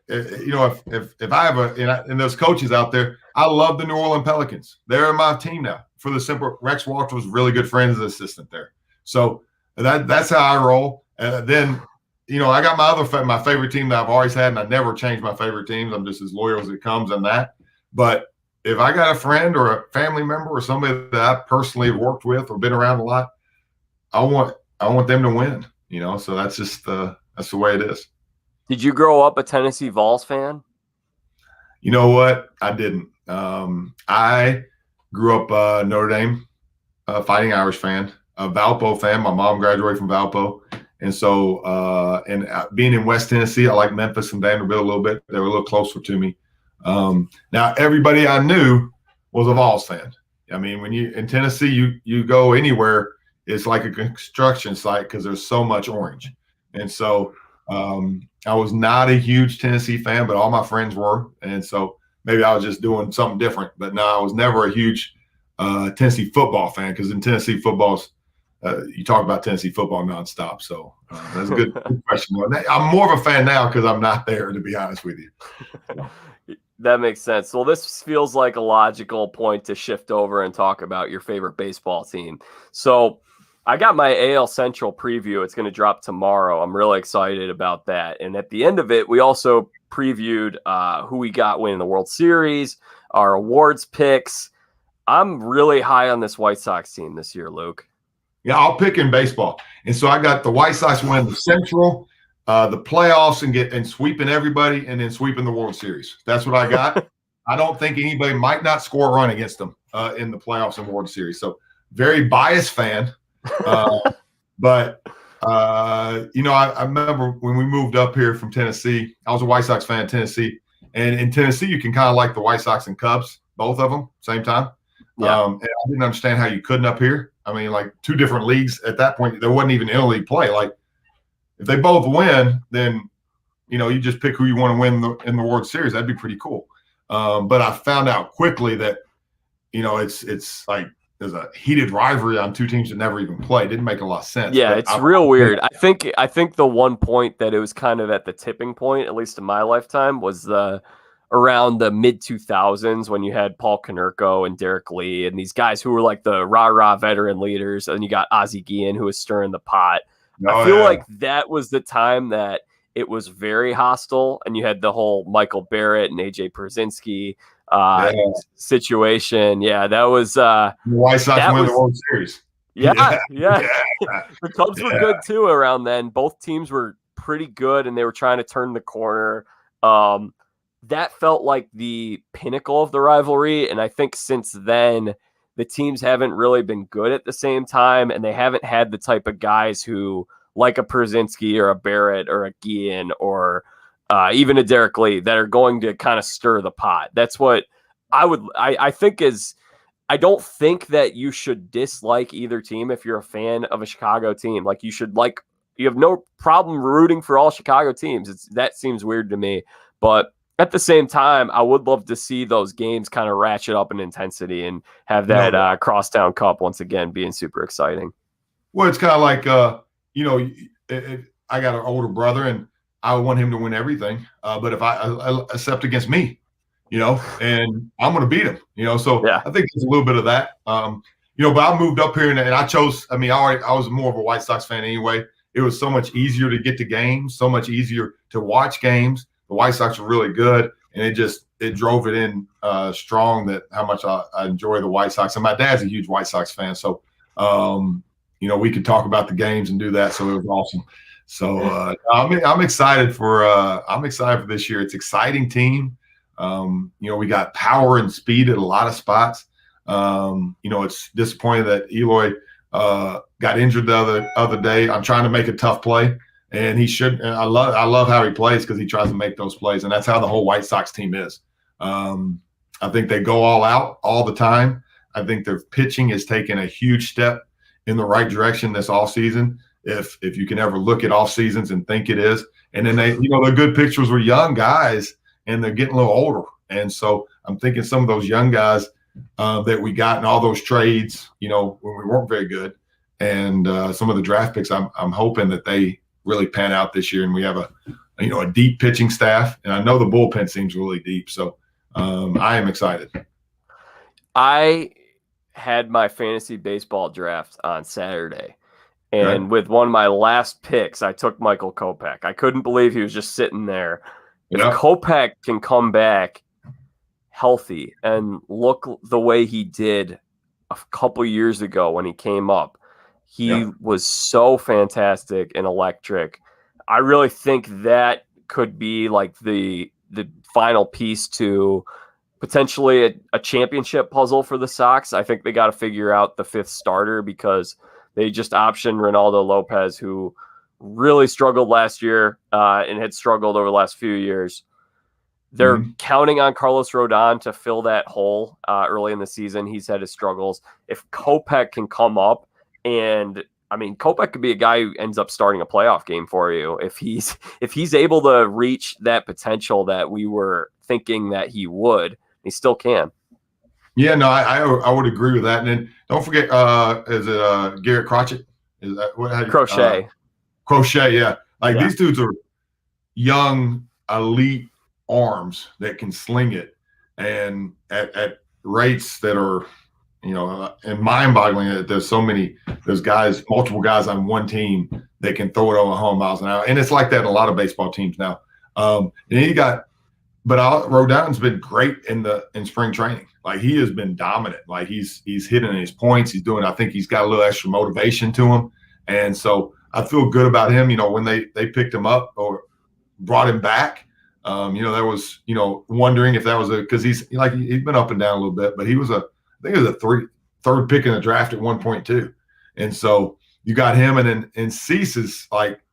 If I have and those coaches out there, I love the New Orleans Pelicans. They're my team now. For the simple, Rex Walter was really good friends as an assistant there. So that's how I roll. Then, I got my favorite team that I've always had, and I never change my favorite teams. I'm just as loyal as it comes on that. But if I got a friend or a family member or somebody that I personally have worked with or been around a lot, I want them to win. So that's just that's the way it is. Did you grow up a Tennessee Vols fan? You know what? I didn't. I grew up Notre Dame, Fighting Irish fan, a Valpo fan. My mom graduated from Valpo. And so, being in West Tennessee, I like Memphis and Vanderbilt a little bit. They were a little closer to me. Now, everybody I knew was a Vols fan. I mean, when in Tennessee, you go anywhere, it's like a construction site because there's so much orange. And so I was not a huge Tennessee fan, but all my friends were. And so maybe I was just doing something different. But no, I was never a huge Tennessee football fan because in Tennessee football's you talk about Tennessee football nonstop. So that's a good question. I'm more of a fan now because I'm not there, to be honest with you. That makes sense. Well, this feels like a logical point to shift over and talk about your favorite baseball team. So I got my AL Central preview. It's going to drop tomorrow. I'm really excited about that. And at the end of it, we also previewed who we got winning the World Series, our awards picks. I'm really high on this White Sox team this year, Luke. Yeah, I'll pick in baseball. And so I got the White Sox winning the Central, the playoffs, and sweeping everybody, and then sweeping the World Series. That's what I got. I don't think anybody might not score a run against them in the playoffs and World Series. So very biased fan. But I remember when we moved up here from Tennessee, I was a White Sox fan in Tennessee. And in Tennessee, you can kind of like the White Sox and Cubs, both of them, same time. Yeah. And I didn't understand how you couldn't up here. I mean, like two different leagues at that point. There wasn't even interleague play. Like if they both win, then you just pick who you want to win in the World Series. That'd be pretty cool. But I found out quickly that it's like there's a heated rivalry on two teams that never even played. It didn't make a lot of sense. Yeah, it's real weird. I think the one point that it was kind of at the tipping point, at least in my lifetime, was around the mid-2000s when you had Paul Konerko and Derek Lee and these guys who were like the rah-rah veteran leaders, and you got Ozzie Guillen who was stirring the pot. I feel like that was the time that it was very hostile, and you had the whole Michael Barrett and AJ Pierzynski situation. Yeah, that was the White Sox win the World Series. Yeah. The Cubs were good too around then. Both teams were pretty good, and they were trying to turn the corner. That felt like the pinnacle of the rivalry, and I think since then the teams haven't really been good at the same time, and they haven't had the type of guys who, like a Pierzynski or a Barrett or a Guillen or even a Derek Lee, that are going to kind of stir the pot. That's what I think is. I don't think that you should dislike either team if you're a fan of a Chicago team. Like you have no problem rooting for all Chicago teams. That seems weird to me, but at the same time, I would love to see those games kind of ratchet up in intensity and have that crosstown cup once again being super exciting. Well, it's kind of like, I got an older brother and I want him to win everything. But if I accept against me, and I'm going to beat him, so yeah. I think there's a little bit of that, but I moved up here and I chose, I was more of a White Sox fan anyway. It was so much easier to get to games, so much easier to watch games. The White Sox are really good, and it drove it in strong that how much I enjoy the White Sox. And my dad's a huge White Sox fan, so we could talk about the games and do that. So it was awesome. So I'm excited for this year. It's an exciting team. We got power and speed at a lot of spots. It's disappointing that Eloy got injured the other day. I'm trying to make a tough play. And he should. And I love how he plays because he tries to make those plays, and that's how the whole White Sox team is. I think they go all out all the time. I think their pitching has taken a huge step in the right direction this off season. If you can ever look at off seasons and think it is, and then the good pictures were young guys and they're getting a little older, and so I'm thinking some of those young guys that we got in all those trades, when we weren't very good, and some of the draft picks, I'm hoping that they really pan out this year, and we have a deep pitching staff, and I know the bullpen seems really deep, so I am excited. I had my fantasy baseball draft on Saturday, and with one of my last picks, I took Michael Kopech. I couldn't believe he was just sitting there. If Kopech can come back healthy and look the way he did a couple years ago when he came up, he was so fantastic and electric. I really think that could be like the final piece to potentially a championship puzzle for the Sox. I think they got to figure out the fifth starter because they just optioned Ronaldo Lopez, who really struggled last year and had struggled over the last few years. They're counting on Carlos Rodon to fill that hole early in the season. He's had his struggles. If Kopech can come up, and I mean, Kopech could be a guy who ends up starting a playoff game for you if he's able to reach that potential that we were thinking that he would. He still can. Yeah, no, I would agree with that. And then don't forget, is it Garrett Crochet? Is that what? Crochet? Crochet, yeah. These dudes are young, elite arms that can sling it, and at rates that are, and mind-boggling that there's multiple guys on one team that can throw it over 100 miles an hour, and it's like that in a lot of baseball teams now. And he got. But Rodon's been great in spring training. He has been dominant. He's hitting his points. I think he's got a little extra motivation to him. And so I feel good about him. When they picked him up or brought him back, there was, wondering if that was because he's been up and down a little bit, but I think he was a third pick in the draft at 1.2. And so you got him, and Cease is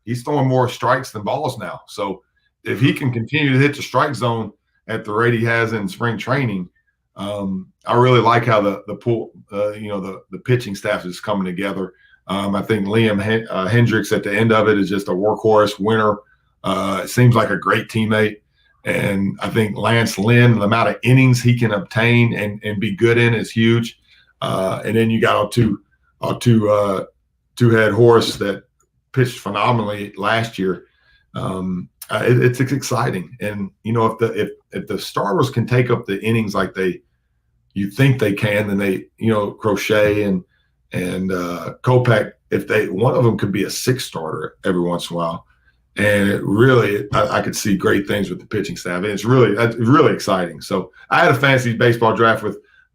he's throwing more strikes than balls now. So if he can continue to hit the strike zone at the rate he has in spring training, I really like how the pitching staff is coming together. I think Liam Hendricks at the end of it is just a workhorse winner. It seems like a great teammate. And I think Lance Lynn, the amount of innings he can obtain and be good in is huge. And then you got a two-head horse that pitched phenomenally last year. It's exciting, and if the starters can take up the innings like you think they can, then Crochet and Kopech, if one of them could be a sixth starter every once in a while, and I could see great things with the pitching staff. And it's really exciting. So I had a fantasy baseball draft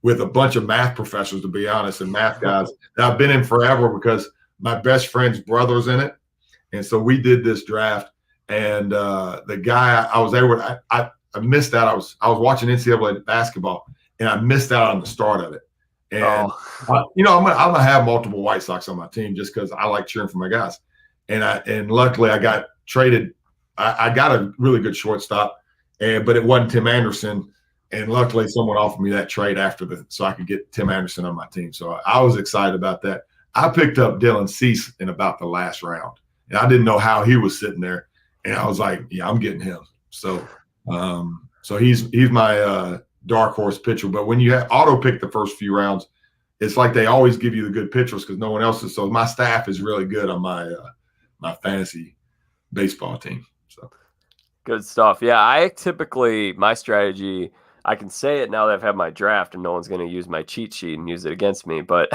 with a bunch of math professors, to be honest, and math guys that I've been in forever because my best friend's brother's in it, and so we did this draft. And the guy I was able to, I missed out. I was watching NCAA basketball, and I missed out on the start of it. And I'm gonna have multiple White Sox on my team just because I like cheering for my guys. And luckily I got traded. I got a really good shortstop, but it wasn't Tim Anderson. And luckily someone offered me that trade so I could get Tim Anderson on my team. So I was excited about that. I picked up Dylan Cease in about the last round, and I didn't know how he was sitting there. And I was like, yeah, I'm getting him. So he's my dark horse pitcher. But when you auto pick the first few rounds, it's like they always give you the good pitchers because no one else is. So my staff is really good on my fantasy baseball team. So good stuff. Yeah, my strategy, I can say it now that I've had my draft and no one's going to use my cheat sheet and use it against me. But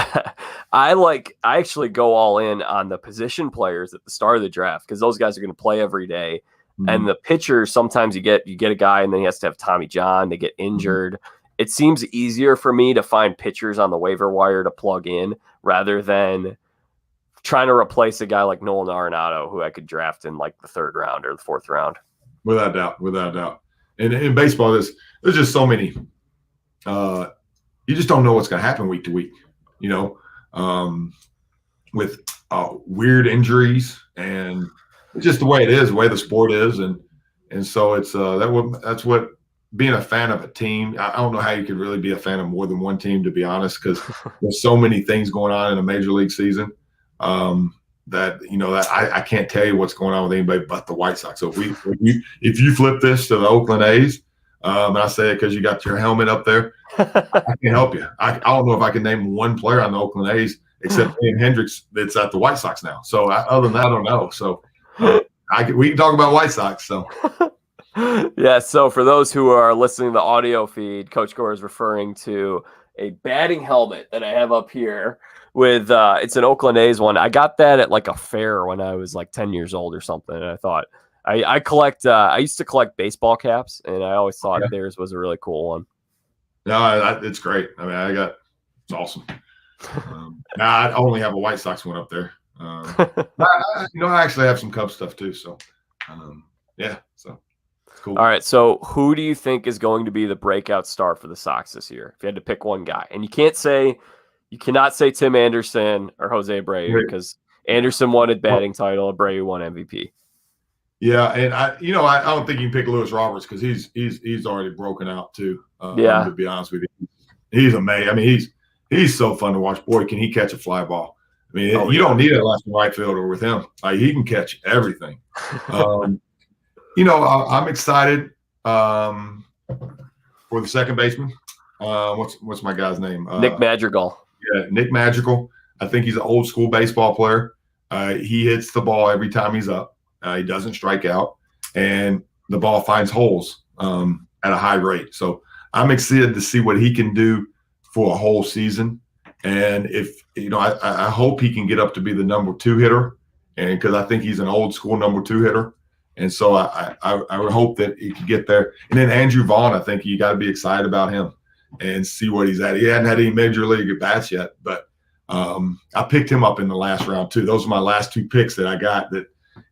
I actually go all in on the position players at the start of the draft because those guys are going to play every day. Mm-hmm. And the pitchers, sometimes you get a guy and then he has to have Tommy John. They get injured. Mm-hmm. It seems easier for me to find pitchers on the waiver wire to plug in rather than trying to replace a guy like Nolan Arenado, who I could draft in the third round or the fourth round. Without doubt. And in baseball, there's just so many. You just don't know what's going to happen week to week. With weird injuries, and it's just the way it is, the way the sport is, and so it's that's what being a fan of a team, I don't know how you could really be a fan of more than one team, to be honest, because there's so many things going on in a major league season that that I can't tell you what's going on with anybody but the White Sox. So if you flip this to the Oakland A's, and I say it because you got your helmet up there, I can't help you. I don't know if I can name one player on the Oakland A's except Ian Hendricks that's at the White Sox now. So other than that, I don't know. So we can talk about White Sox. So. Yeah, so for those who are listening to the audio feed, Coach Gore is referring to a batting helmet that I have up here with it's an Oakland A's one. I got that at like a fair when I was like 10 years old or something. And I thought I collect I used to collect baseball caps, and I always thought theirs was a really cool one. No, it's great. I mean, it's awesome. I only have a White Sox one up there. I actually have some Cubs stuff too. So, so. Cool. All right, so who do you think is going to be the breakout star for the Sox this year? If you had to pick one guy, and you cannot say Tim Anderson or Jose Abreu because Anderson won a batting title, Abreu won MVP. Yeah, and I don't think you can pick Lewis Roberts because he's already broken out too. To be honest with you, he's amazing. I mean, he's so fun to watch. Boy, can he catch a fly ball? I mean, you don't need a left and right fielder with him. Like, he can catch everything. I'm excited for the second baseman. What's my guy's name? Nick Madrigal. Yeah, Nick Madrigal. I think he's an old school baseball player. He hits the ball every time he's up. He doesn't strike out, and the ball finds holes at a high rate. So I'm excited to see what he can do for a whole season. And if I hope he can get up to be the number 2 hitter, and because I think he's an old school number 2 hitter. And so I would hope that he could get there. And then Andrew Vaughn, I think you got to be excited about him and see what he's at. He hadn't had any major league at bats yet, but I picked him up in the last round too. Those are my last 2 picks that I got. That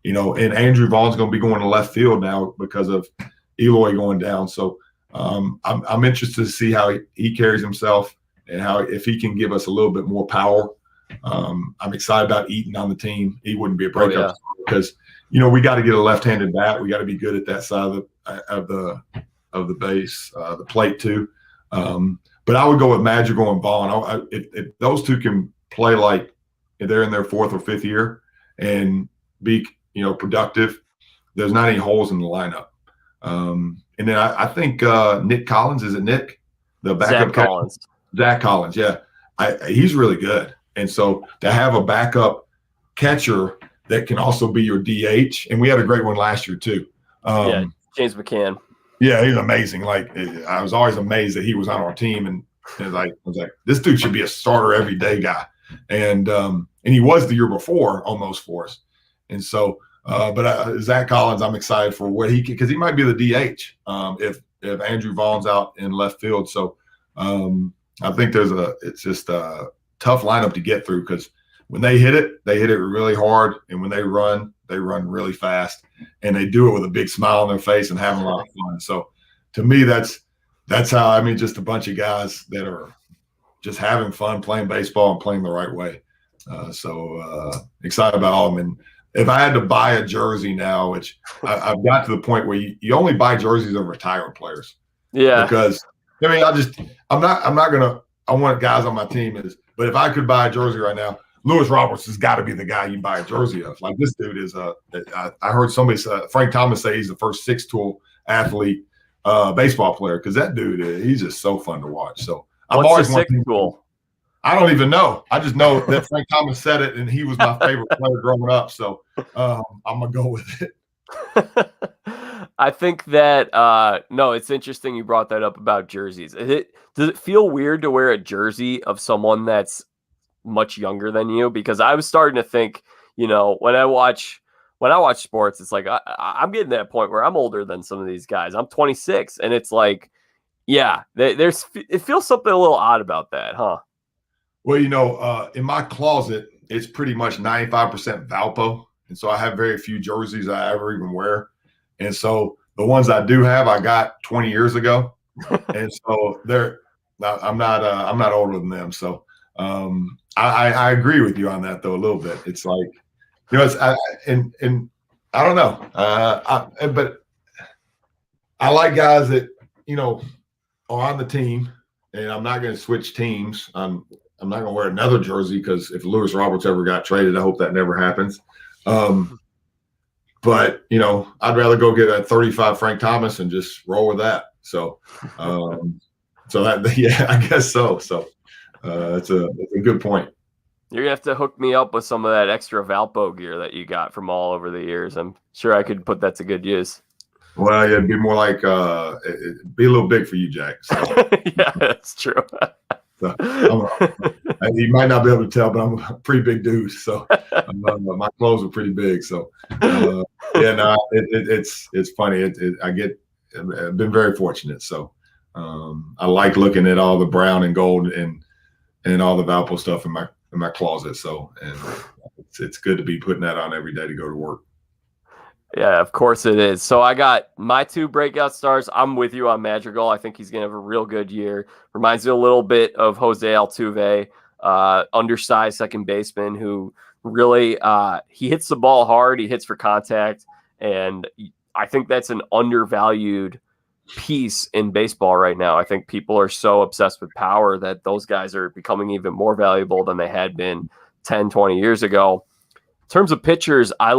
and Andrew Vaughn's going to be going to left field now because of Eloy going down. So I'm interested to see how he carries himself and if he can give us a little bit more power. I'm excited about Eaton on the team. He wouldn't be a breakup because. We got to get a left-handed bat. We got to be good at that side of the base, the plate too. But I would go with Madrigal and Vaughn. If those 2 can play like they're in their 4th or 5th year and be productive, there's not any holes in the lineup. And then I think Nick Collins, is it Nick? The backup Collins. Zach Collins, yeah. He's really good. And so to have a backup catcher that can also be your DH. And we had a great one last year too. James McCann. Yeah, he's amazing. Like, I was always amazed that he was on our team, and I was like, this dude should be a starter every day guy. And he was the year before almost for us. And so, but Zach Collins, I'm excited for what he can, because he might be the DH if Andrew Vaughn's out in left field. So I think it's just a tough lineup to get through because when they hit it really hard, and when they run really fast, and they do it with a big smile on their face and having a lot of fun. So, to me, that's how just a bunch of guys that are just having fun playing baseball and playing the right way. Excited about all of them. And if I had to buy a jersey now, which I've got to the point where you only buy jerseys of retired players. Yeah. Because I want guys on my team but if I could buy a jersey right now, Lewis Roberts has got to be the guy you buy a jersey of. Like, this dude is I heard somebody say, Frank Thomas say he's the first 6-tool athlete baseball player, because that dude, he's just so fun to watch. So I've always wanted to. Tool? I don't even know. I just know that Frank Thomas said it, and he was my favorite player growing up. So I'm going to go with it. I think that no, it's interesting you brought that up about jerseys. Does it feel weird to wear a jersey of someone that's much younger than you? Because I was starting to think, when I watch sports, it's like I'm getting to that point where I'm older than some of these guys. I'm 26, and it's like, yeah, it feels something a little odd about that, huh? Well, in my closet, it's pretty much 95% Valpo, and so I have very few jerseys I ever even wear. And so the ones I do have, I got 20 years ago, and so I'm not older than them. So I agree with you on that, though, a little bit. It's like, and I don't know, but I like guys that on the team, and I'm not going to switch teams. I'm not going to wear another jersey because if Lewis Roberts ever got traded, I hope that never happens. But I'd rather go get a 35 Frank Thomas and just roll with that. So, I guess so. So, it's a good point. You're gonna have to hook me up with some of that extra Valpo gear that you got from all over the years. I'm sure I could put that to good use. Well, yeah, it'd be more like it'd be a little big for you, Jack. So. Yeah, that's true. So, you might not be able to tell, but I'm a pretty big dude. So my clothes are pretty big. So it's funny. I've been very fortunate. So I like looking at all the brown and gold and all the Valpo stuff in my closet. So and it's good to be putting that on every day to go to work. Yeah, of course it is. So I got my 2 breakout stars. I'm with you on Madrigal. I think he's going to have a real good year. Reminds me a little bit of Jose Altuve, undersized second baseman who really he hits the ball hard. He hits for contact. And I think that's an undervalued piece in baseball right now. I think people are so obsessed with power that those guys are becoming even more valuable than they had been 10, 20 years ago. In terms of pitchers, I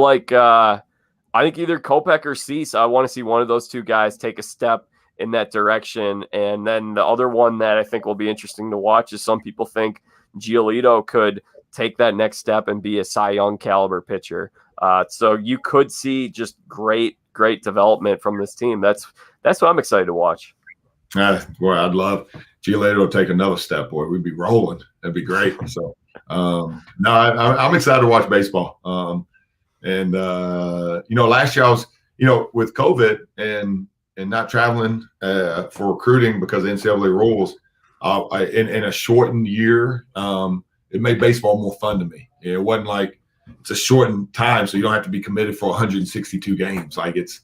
think either Kopech or Cease, I want to see one of those 2 guys take a step in that direction. And then the other one that I think will be interesting to watch is some people think Giolito could take that next step and be a Cy Young caliber pitcher. So you could see just great development from this team. That's what I'm excited to watch. Boy, I'd love Giolito to take another step. Boy, we'd be rolling. That'd be great. So, I'm excited to watch baseball. And last year I was, with COVID and not traveling for recruiting because of NCAA rules, in a shortened year, it made baseball more fun to me. It wasn't like it's a shortened time, so you don't have to be committed for 162 games. Like this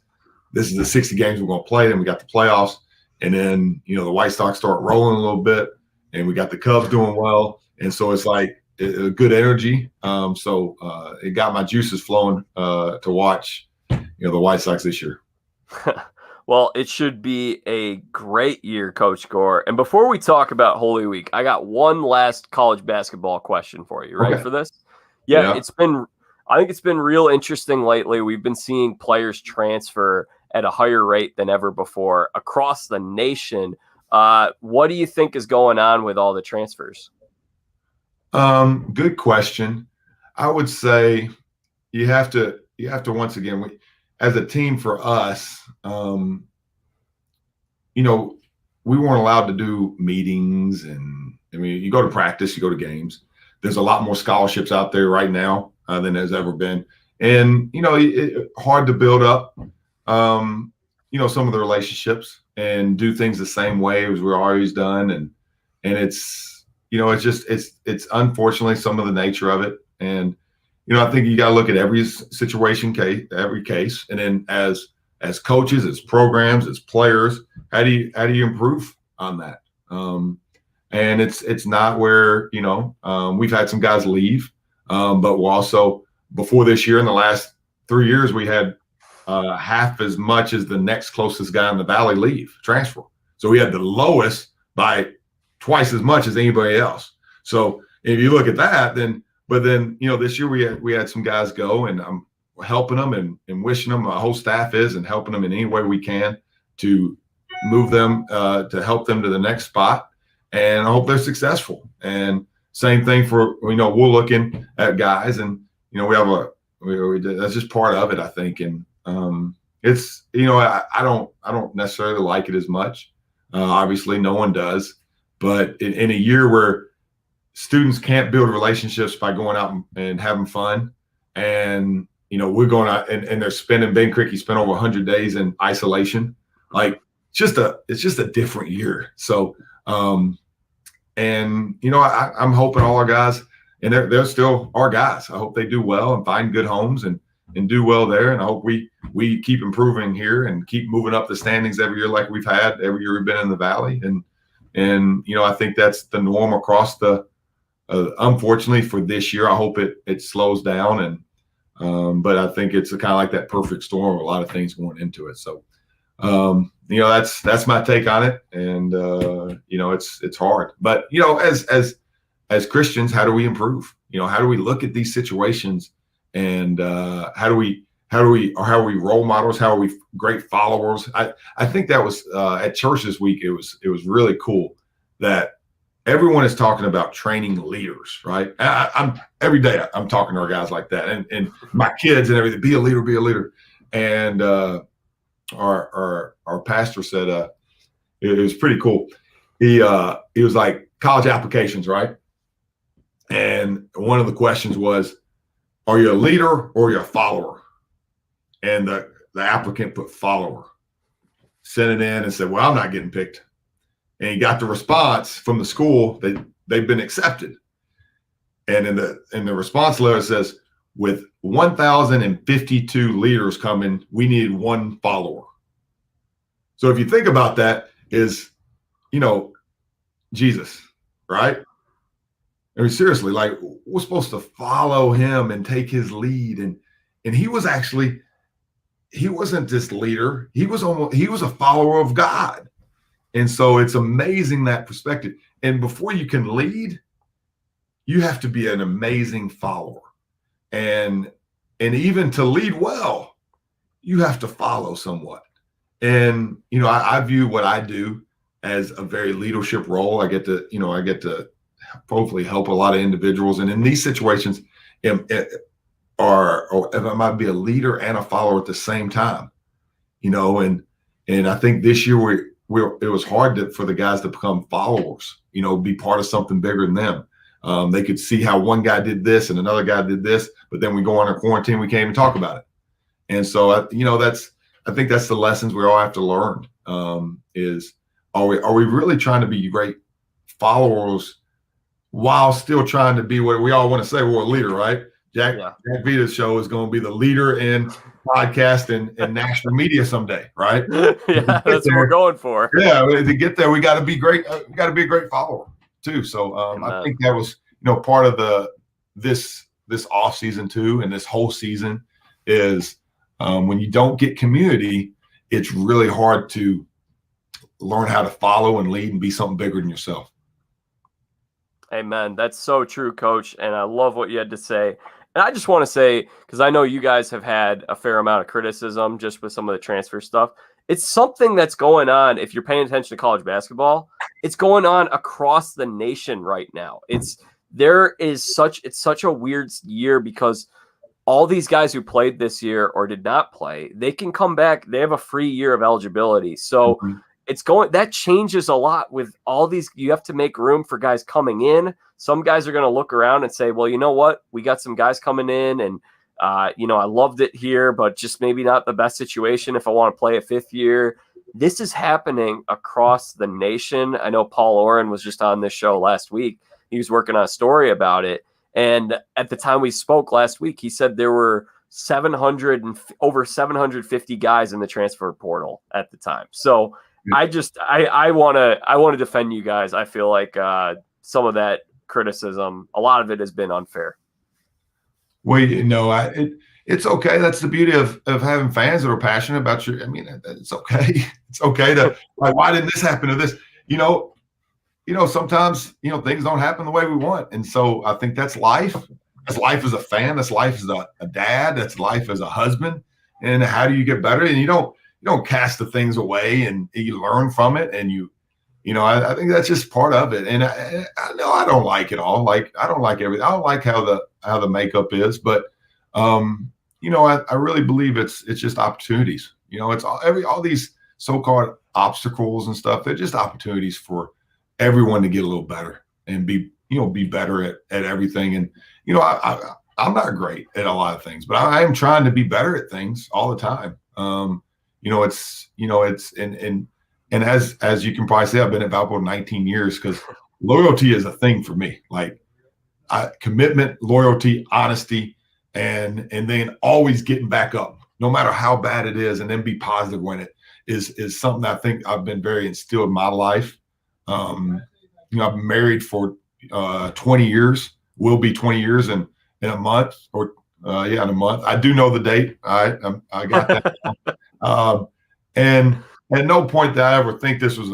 is the 60 games we're going to play. Then we got the playoffs, and then the White Sox start rolling a little bit, and we got the Cubs doing well, and so it's like a good energy. So it got my juices flowing to watch, the White Sox this year. Well, it should be a great year, Coach Gore. And before we talk about Holy Week, I got one last college basketball question for you. Ready for this? Yeah. I think it's been real interesting lately. We've been seeing players transfer at a higher rate than ever before across the nation. What do you think is going on with all the transfers? Good question. I would say you have to once again, as a team for us, we weren't allowed to do meetings, and you go to practice, you go to games. There's a lot more scholarships out there right now than there's ever been, and hard to build up, some of the relationships and do things the same way as we're always done, and it's. It's unfortunately some of the nature of it. And, I think you got to look at every situation every case. And then as coaches, as programs, as players, how do you improve on that? And it's not where, we've had some guys leave, but we're also before this year in the last 3 years, we had half as much as the next closest guy in the Valley transfer. So we had the lowest by twice as much as anybody else. So if you look at that, then this year we had some guys go, and I'm helping them and wishing them, my whole staff is, and helping them in any way we can to move them to help them to the next spot. And I hope they're successful. And same thing for, we're looking at guys, and that's just part of it, I think. And it's, I don't necessarily like it as much. Obviously no one does. But in a year where students can't build relationships by going out and having fun, and we're going out and they're spending, Ben Crickey spent over 100 days in isolation. Like it's just a different year. So I'm hoping all our guys, and they're still our guys, I hope they do well and find good homes and do well there. And I hope we keep improving here and keep moving up the standings every year like we've had every year we've been in the Valley. And I think that's the norm across the. Unfortunately for this year, I hope it slows down, but I think it's kind of like that perfect storm, a lot of things going into it. So That's my take on it. And it's hard. But as Christians, how do we improve? How do we look at these situations, and how are we role models? How are we great followers? I think that was at church this week. It was really cool that everyone is talking about training leaders, right? I'm every day I'm talking to our guys like that, and my kids and everything. Be a leader. And our pastor said it was pretty cool. He was like, college applications, right? And one of the questions was, are you a leader or are you a follower? And the applicant put follower, sent it in and said, well, I'm not getting picked. And he got the response from the school that they've been accepted. And in the response letter, it says, with 1,052 leaders coming, we needed one follower. So if you think about that, is, Jesus, right? I mean, seriously, like, we're supposed to follow him and take his lead. And he wasn't this leader. He was a follower of God. And so it's amazing, that perspective. And before you can lead, you have to be an amazing follower. And even to lead well, you have to follow somewhat. And, I view what I do as a very leadership role. I get to hopefully help a lot of individuals. And in these situations, if I might be a leader and a follower at the same time, and I think this year it was hard for the guys to become followers, be part of something bigger than them. They could see how one guy did this and another guy did this, but then we go on a quarantine, we can't even talk about it. And so, I think that's the lessons we all have to learn, is are we really trying to be great followers while still trying to be what we all want to say, we're a leader, right? Jack Vita's show is going to be the leader in podcast and national media someday, right? Yeah, that's what we're going for. Yeah, to get there, we got to be great. We got to be a great follower too. So I think that was part of this off season too, and this whole season is when you don't get community, it's really hard to learn how to follow and lead and be something bigger than yourself. Amen. That's so true, Coach. And I love what you had to say. And I just want to say, because I know you guys have had a fair amount of criticism just with some of the transfer stuff. It's something that's going on. If you're paying attention to college basketball, it's going on across the nation right now. It's such a weird year because all these guys who played this year or did not play, they can come back. They have a free year of eligibility. So that changes a lot with all these. You have to make room for guys coming in. Some guys are going to look around and say, well, you know what? We got some guys coming in and, I loved it here, but just maybe not the best situation if I want to play a fifth year. This is happening across the nation. I know Paul Oren was just on this show last week. He was working on a story about it. And at the time we spoke last week, he said there were over 750 guys in the transfer portal at the time. So I want to defend you guys. I feel like some of that criticism, a lot of it has been unfair. Well, it's okay. That's the beauty of having fans that are passionate about your. I mean, it's okay. It's okay to like, why didn't this happen to this? Sometimes things don't happen the way we want, and so I think that's life. That's life as a fan. That's life as a dad. That's life as a husband. And how do you get better? And you don't cast the things away, and you learn from it, and I think that's just part of it. And I know I don't like it all. Like, I don't like everything. I don't like how the makeup is, but I really believe it's just opportunities. It's all these so-called obstacles and stuff. They're just opportunities for everyone to get a little better and be better at everything. And I'm not great at a lot of things, but I am trying to be better at things all the time. And as you can probably say, I've been at Valpo 19 years because loyalty is a thing for me. Like, commitment, loyalty, honesty, and then always getting back up, no matter how bad it is, and then be positive when it is something I think I've been very instilled in my life. I've been married for 20 years. Will be 20 years in a month, or in a month. I do know the date. I got that. And at no point did I ever think this was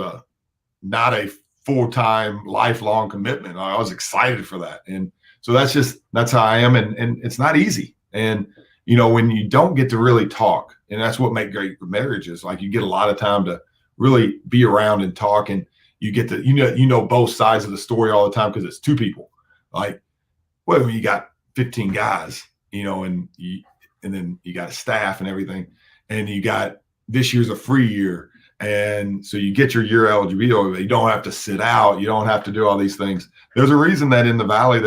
not a full-time, lifelong commitment. I was excited for that. And so that's how I am. And it's not easy. And, when you don't get to really talk, and that's what makes great marriages, like you get a lot of time to really be around and talk, and you get to, both sides of the story all the time because it's two people. Like, well, when you got 15 guys, and then you got a staff and everything, and you got this year's a free year. And so you get your year eligibility. You don't have to sit out. You don't have to do all these things. There's a reason that in the Valley,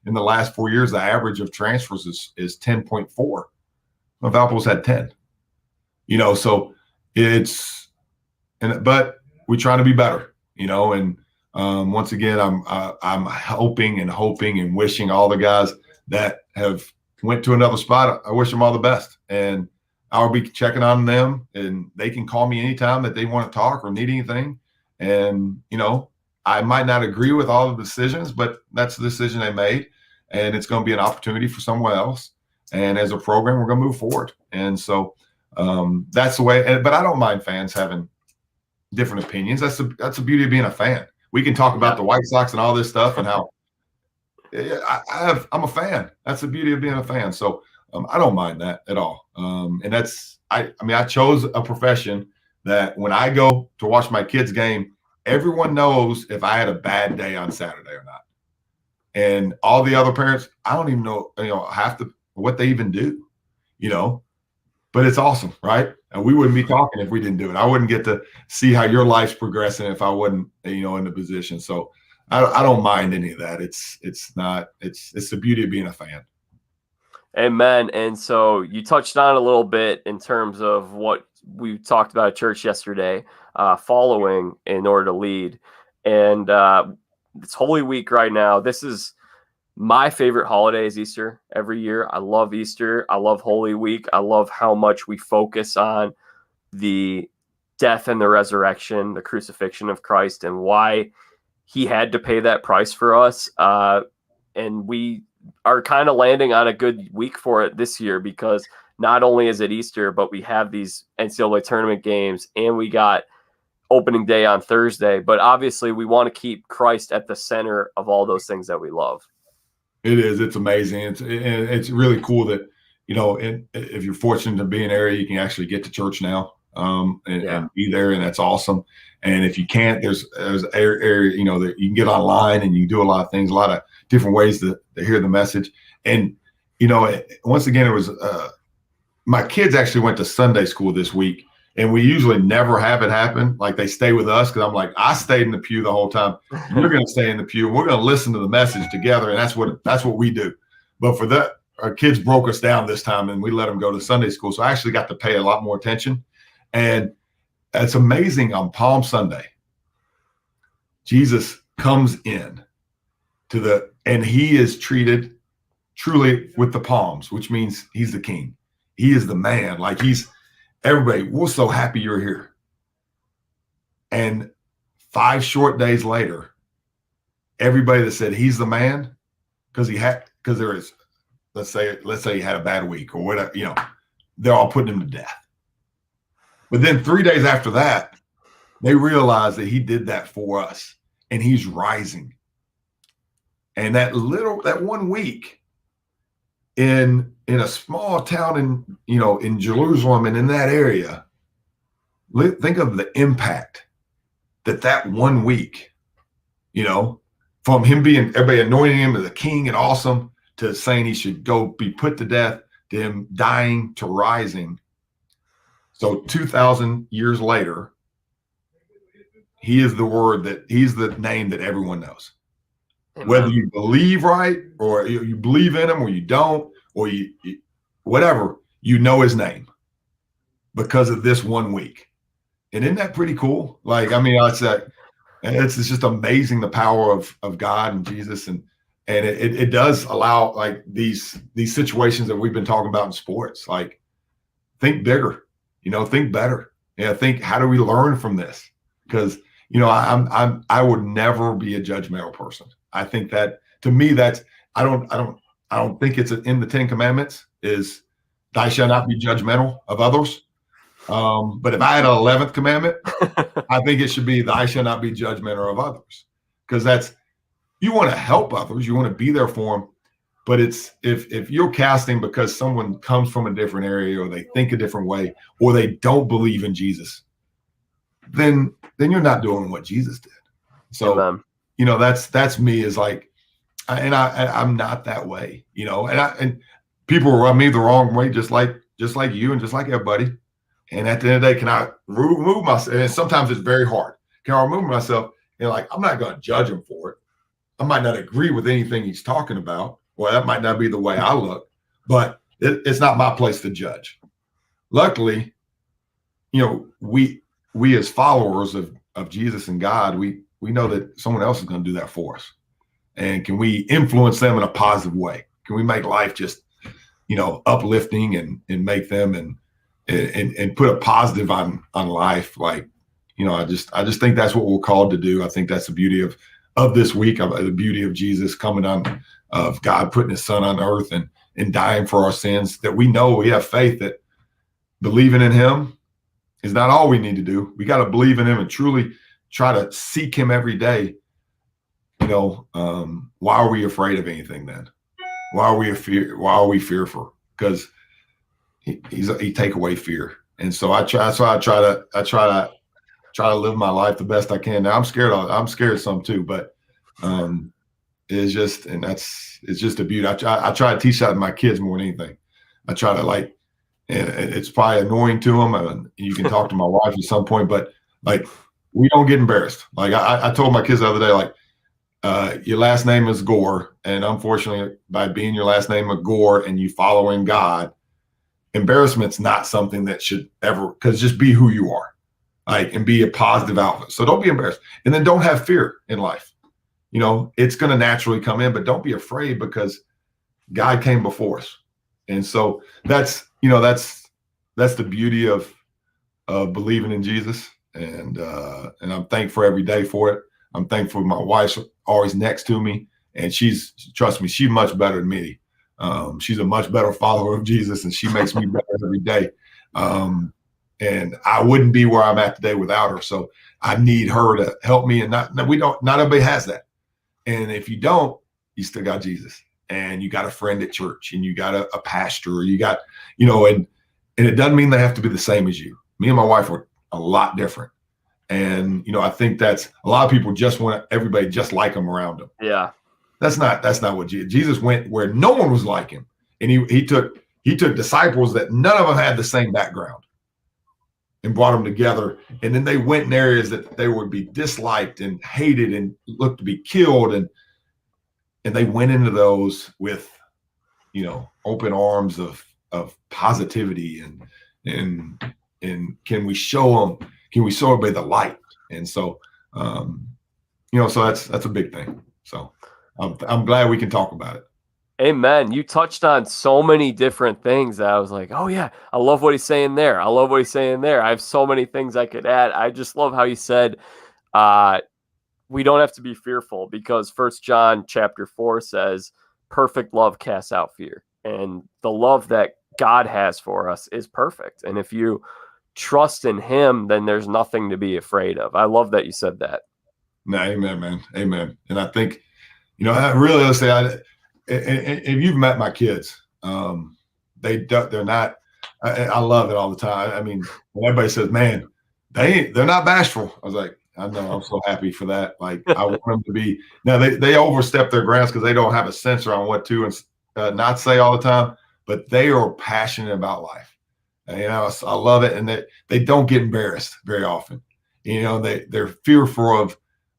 in the last 4 years, the average of transfers is 10.4. Well, Valpo's had 10. So but we try to be better, and once again, I'm hoping and wishing all the guys that have went to another spot, I wish them all the best. And I'll be checking on them, and they can call me anytime that they want to talk or need anything. And, I might not agree with all the decisions, but that's the decision they made. And it's going to be an opportunity for someone else. And as a program, we're going to move forward. And so that's the way. But I don't mind fans having different opinions. That's the beauty of being a fan. We can talk about the White Sox and all this stuff and how I'm a fan. That's the beauty of being a fan. So I don't mind that at all. And I chose a profession that when I go to watch my kids' game, everyone knows if I had a bad day on Saturday or not. And all the other parents, I don't even know, what they even do, but it's awesome, right? And we wouldn't be talking if we didn't do it. I wouldn't get to see how your life's progressing if I wasn't, in the position. So I don't mind any of that. It's the beauty of being a fan. Amen. And so you touched on a little bit in terms of what we talked about at church yesterday, following in order to lead. And it's Holy Week right now. This is my favorite holiday is Easter every year. I love Easter. I love Holy Week. I love how much we focus on the death and the resurrection, the crucifixion of Christ, and why he had to pay that price for us. And we are kind of landing on a good week for it this year, because not only is it Easter, but we have these NCAA tournament games and we got opening day on Thursday. But obviously we want to keep Christ at the center of all those things that we love. It is. It's amazing. It's really cool that, if you're fortunate to be in an area, you can actually get to church now and be there. And that's awesome. And if you can't, there's area, that you can get online and you can do a lot of things, a lot of different ways to hear the message. And, once again, it was my kids actually went to Sunday school this week, and we usually never have it happen. Like they stay with us because I'm like, I stayed in the pew the whole time. You're going to stay in the pew, and we're going to listen to the message together. And that's what we do. But for that, our kids broke us down this time, and we let them go to Sunday school. So I actually got to pay a lot more attention. And it's amazing on Palm Sunday, Jesus comes in and he is treated truly with the palms, which means he's the king. He is the man. Like everybody, we're so happy you're here. And 5 short days later, everybody that said he's the man, because there is, let's say he had a bad week or whatever, they're all putting him to death. But then 3 days after that, they realized that he did that for us, and he's rising. And that 1 week in a small town in Jerusalem and in that area, think of the impact that 1 week, from him being, everybody anointing him as a king and awesome, to saying he should go be put to death, to him dying, to rising. So 2,000 years later, he's the name that everyone knows. Amen. Whether you believe right, or you believe in him, or you don't, or you whatever, his name because of this 1 week. And isn't that pretty cool? Like, it's just amazing, the power of God and Jesus. And it does allow, like, these situations that we've been talking about in sports, like, think bigger, think better. Think, how do we learn from this? Because, I would never be a judgmental person. I think that, to me, that's, I don't think it's in the 10 Commandments is thou shalt not be judgmental of others. But if I had an 11th commandment, I think it should be that I shall not be judgmental of others, because that's, you want to help others, you want to be there for them. But it's, if you're casting because someone comes from a different area, or they think a different way, or they don't believe in Jesus, then you're not doing what Jesus did. So, Amen. that's me, is like, I'm not that way, and people rub me the wrong way, just like you and just like everybody. And at the end of the day, can I remove myself? And sometimes it's very hard. Can I remove myself? And like, I'm not going to judge him for it. I might not agree with anything he's talking about. Well, that might not be the way I look, but it's not my place to judge. Luckily, we as followers of Jesus and God, we know that someone else is going to do that for us. And can we influence them in a positive way? Can we make life just, uplifting and make them and put a positive on life? Like, I just think that's what we're called to do. I think that's the beauty of this week, of the beauty of Jesus coming on, of God putting his son on earth and dying for our sins, that we know, we have faith that believing in him is not all we need to do. We got to believe in him and truly try to seek him every day. Why are we afraid of anything then? Why are we fearful? Because he take away fear. And so I try to live my life the best I can. Now I'm scared some too, but it's just a beauty. I try to teach that to my kids more than anything. I try to, like, and it's probably annoying to them. And you can talk to my wife at some point, but like, we don't get embarrassed. Like I told my kids the other day, like, your last name is Gore, and unfortunately, by being your last name of Gore and you following God, embarrassment's not something that should ever, because just be who you are, like, and be a positive outlet. So don't be embarrassed, and then don't have fear in life. It's going to naturally come in, but don't be afraid, because God came before us. And so that's the beauty of believing in Jesus, and I'm thankful every day for it. I'm thankful my wife's always next to me, and trust me, she's much better than me. She's a much better follower of Jesus, and she makes me better every day. And I wouldn't be where I'm at today without her. So I need her to help me. And not everybody has that. And if you don't, you still got Jesus, and you got a friend at church, and you got a pastor, or you got, and it doesn't mean they have to be the same as you. Me and my wife are a lot different. And, I think that's, a lot of people just want everybody just like them around them. Yeah. That's not what Jesus went where no one was like him. And he took disciples that none of them had the same background, and brought them together. And then they went in areas that they would be disliked and hated and looked to be killed. And they went into those with, open arms of positivity and can we show everybody the light? And so, so that's a big thing. So I'm glad we can talk about it. Amen. You touched on so many different things that I was like, oh yeah, I love what he's saying there. I love what he's saying there. I have so many things I could add. I just love how you said, we don't have to be fearful, because 1 John chapter 4 says, perfect love casts out fear. And the love that God has for us is perfect. And if you trust in him, then there's nothing to be afraid of. I love that you said that. No, amen, man. Amen. And I think, I really, let's say, if you've met my kids, they're not, I love it all the time. I mean, when everybody says, man, they're not bashful, I was like, I know, I'm so happy for that. Like, I want them to be. Now they overstep their grounds because they don't have a censor on what to and not say all the time, but they are passionate about life. And, I love it, and they don't get embarrassed very often. They're fearful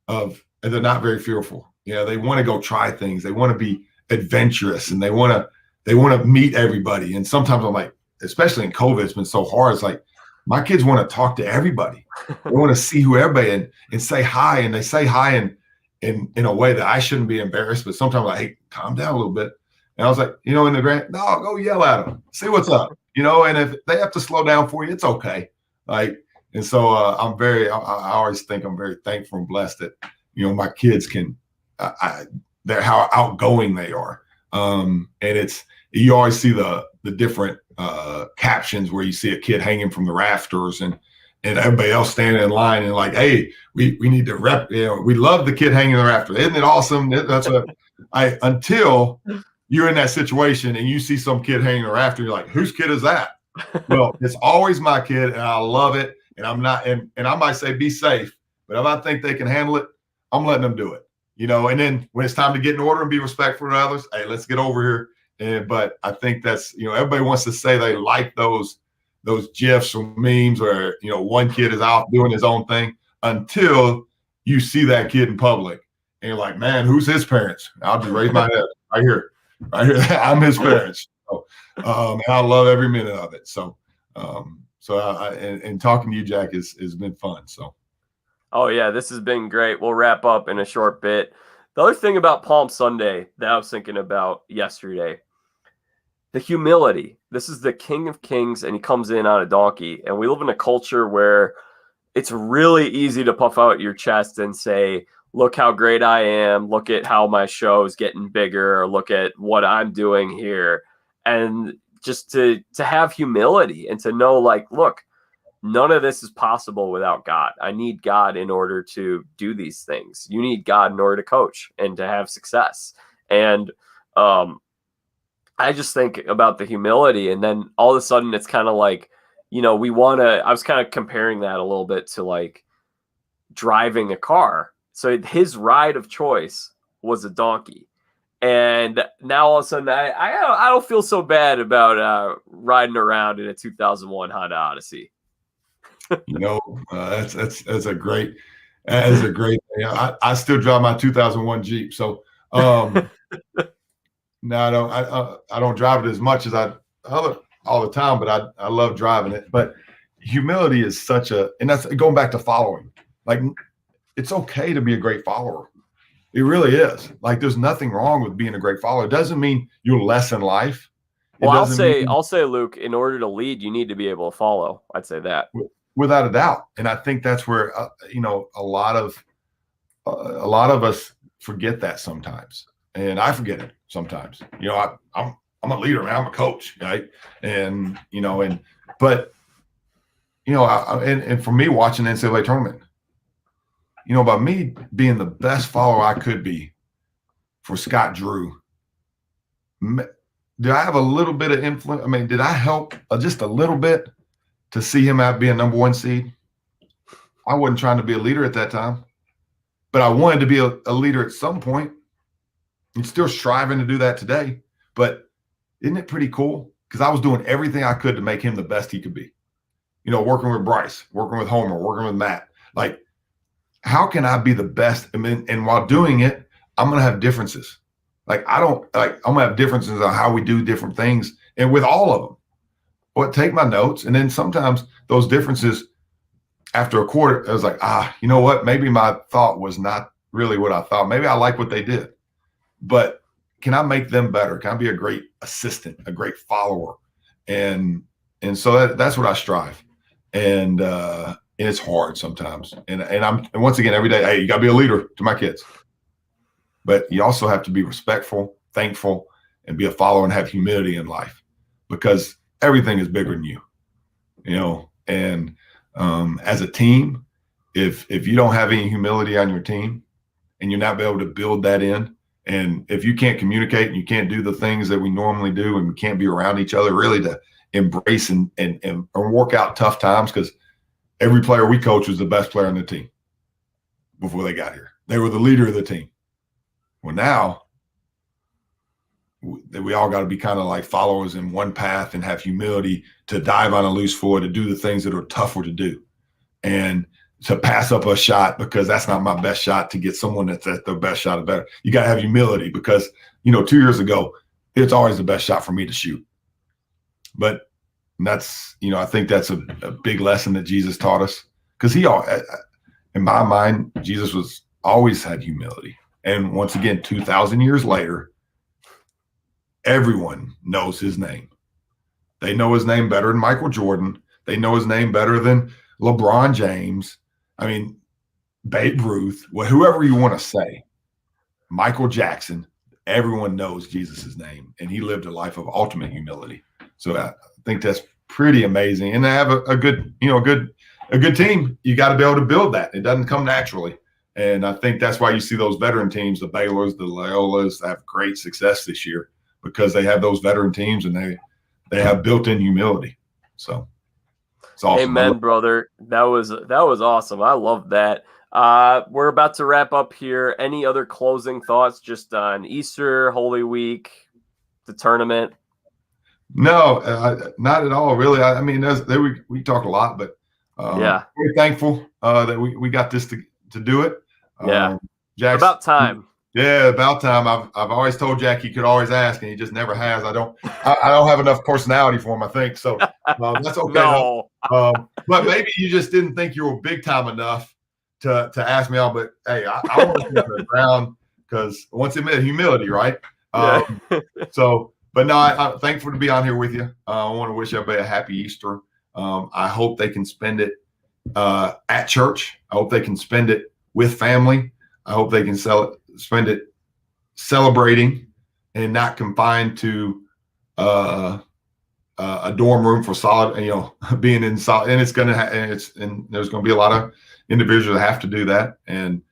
of, and they're not very fearful. They want to go try things. They want to be adventurous, and they want to meet everybody. And sometimes I'm like, especially in COVID, it's been so hard. It's like, my kids want to talk to everybody. They want to see who everybody and say hi, and they say hi in a way that I shouldn't be embarrassed. But sometimes I'm like, hey, calm down a little bit. And I was like, in the grant, no, go yell at them, see what's up, and if they have to slow down for you, it's okay. Like, and so I always think I'm very thankful and blessed that, my kids can, they're how outgoing they are. And you always see the different captions where you see a kid hanging from the rafters and everybody else standing in line and like, hey, we need to we love the kid hanging in the rafters. Isn't it awesome? That's what until you're in that situation and you see some kid hanging in the rafter, you're like, whose kid is that? Well, it's always my kid, and I love it. And I'm not, and I might say be safe, but if I think they can handle it, I'm letting them do it. And then when it's time to get in order and be respectful to others, hey, let's get over here. But I think that's, everybody wants to say they like those GIFs or memes where, one kid is out doing his own thing until you see that kid in public and you're like, man, who's his parents? I'll just raise my head right here. I'm his parents. So, and I love every minute of it. So, and talking to you, Jack, has been fun. So. Oh yeah, this has been great. We'll wrap up in a short bit. The other thing about Palm Sunday that I was thinking about yesterday, the humility. This is the King of Kings, and he comes in on a donkey. And we live in a culture where it's really easy to puff out your chest and say, look how great I am. Look at how my show is getting bigger. Or look at what I'm doing here. And just to have humility and to know, like, look, none of this is possible without God. I need God in order to do these things. You need God in order to coach and to have success. And I just think about the humility, and then all of a sudden it's kind of like, I was kind of comparing that a little bit to like driving a car. So his ride of choice was a donkey. And now all of a sudden I don't feel so bad about riding around in a 2001 Honda Odyssey. That's a great thing. I still drive my 2001 Jeep. So, no, I don't drive it as much as all the time, but I love driving it. But humility is and that's going back to following. Like, it's okay to be a great follower. It really is. Like, there's nothing wrong with being a great follower. It doesn't mean you're less in life. Well, I'll say, Luke, in order to lead, you need to be able to follow. I'd say that. Without a doubt. And I think that's where, a lot of us forget that sometimes. And I forget it sometimes. I'm a leader, man. I'm a coach, right? And, but for me watching the NCAA tournament, by me being the best follower I could be for Scott Drew, did I have a little bit of influence? I mean, did I help just a little bit to see him out being number one seed? I wasn't trying to be a leader at that time, but I wanted to be a leader at some point. I'm still striving to do that today, but isn't it pretty cool? Because I was doing everything I could to make him the best he could be. Working with Bryce, working with Homer, working with Matt. Like, how can I be the best? I mean, and while doing it, I'm going to have differences. Like, I'm going to have differences on how we do different things, and with all of them. But take my notes, and then sometimes those differences after a quarter, I was like, you know what? Maybe my thought was not really what I thought. Maybe I like what they did, but can I make them better? Can I be a great assistant, a great follower? And so that's what I strive. And it's hard sometimes. And once again, every day, hey, you gotta be a leader to my kids. But you also have to be respectful, thankful, and be a follower and have humility in life, because everything is bigger than you, and as a team, if you don't have any humility on your team and you're not able to build that in, and if you can't communicate and you can't do the things that we normally do, and we can't be around each other really to embrace and work out tough times, because every player we coach was the best player on the team before they got here. They were the leader of the team. Well, now we all got to be kind of like followers in one path and have humility to dive on a loose floor, to do the things that are tougher to do, and to pass up a shot because that's not my best shot, to get someone that's at their best shot better. You got to have humility, because 2 years ago, it's always the best shot for me to shoot. But that's, I think that's a big lesson that Jesus taught us, because in my mind, Jesus was always had humility. And once again, 2,000 years later, everyone knows his name. They know his name better than Michael Jordan. They know his name better than LeBron James. I mean, Babe Ruth, whoever you want to say, Michael Jackson, everyone knows Jesus' name. And he lived a life of ultimate humility. So I think that's pretty amazing. And to have a good, a good team, you got to be able to build that. It doesn't come naturally. And I think that's why you see those veteran teams, the Baylors, the Loyolas, have great success this year because they have those veteran teams and they have built-in humility. So it's awesome. Amen, brother. That was awesome. I love that. We're about to wrap up here. Any other closing thoughts just on Easter, Holy Week, the tournament? No, not at all, really. I mean, we talk a lot, but we're thankful that we got this to do it. Jack's, about time. Yeah, about time. I've always told Jack he could always ask, and he just never has. I don't have enough personality for him, I think. So that's okay. No. But maybe you just didn't think you were big time enough to ask me all. But hey, I want to get the ground because once again, humility, right? But no, I'm thankful to be on here with you. I want to wish everybody a happy Easter. I hope they can spend it at church. I hope they can spend it with family. I hope they can spend it celebrating and not confined to a dorm room for being in solid. And there's going to be a lot of individuals that have to do that. And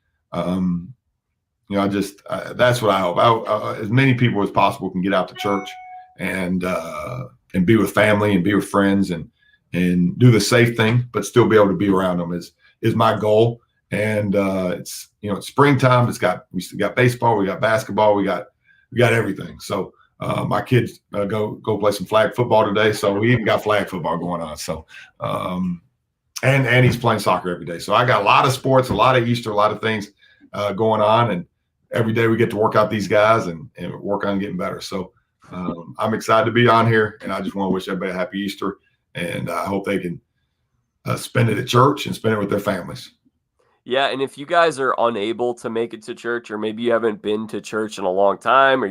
that's what I hope. As many people as possible can get out to church and be with family and be with friends and do the safe thing, but still be able to be around them is my goal. And it's springtime. We still got baseball, we got basketball, we got everything. So my kids go play some flag football today. So we even got flag football going on. So and he's playing soccer every day. So I got a lot of sports, a lot of Easter, a lot of things going on, and every day we get to work out these guys and work on getting better. So I'm excited to be on here, and I just want to wish everybody a happy Easter, and I hope they can spend it at church and spend it with their families. Yeah, and if you guys are unable to make it to church, or maybe you haven't been to church in a long time, or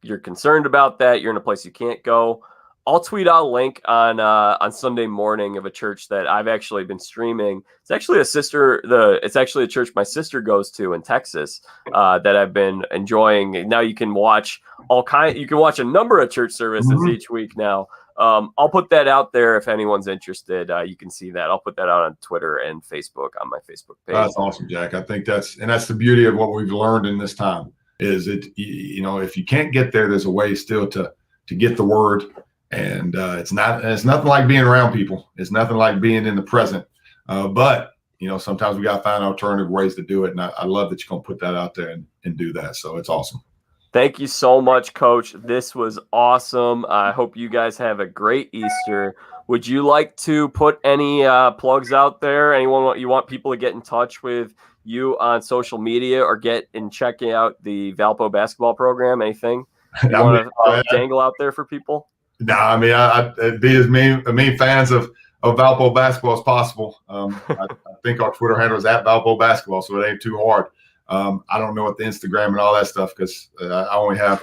you're concerned about that, you're in a place you can't go, I'll tweet out a link on Sunday morning of a church that I've actually been streaming. It's actually a church my sister goes to in Texas that I've been enjoying. Now you can watch a number of church services each week now. I'll put that out there if anyone's interested. You can see that. I'll put that out on Twitter and Facebook on my Facebook page. That's awesome, Jack. I think that's the beauty of what we've learned in this time is if you can't get there, there's a way still to get the word. And it's nothing like being around people. It's nothing like being in the present. But sometimes we got to find alternative ways to do it. And I love that you're going to put that out there and do that. So it's awesome. Thank you so much, Coach. This was awesome. I hope you guys have a great Easter. Would you like to put any plugs out there? Anyone you want people to get in touch with you on social media or get and check out the Valpo basketball program? Anything you want to dangle out there for people? No, I mean, I'd be as many fans of Valpo basketball as possible. I think our Twitter handle is @Valpo basketball, so it ain't too hard. I don't know what the Instagram and all that stuff because I only have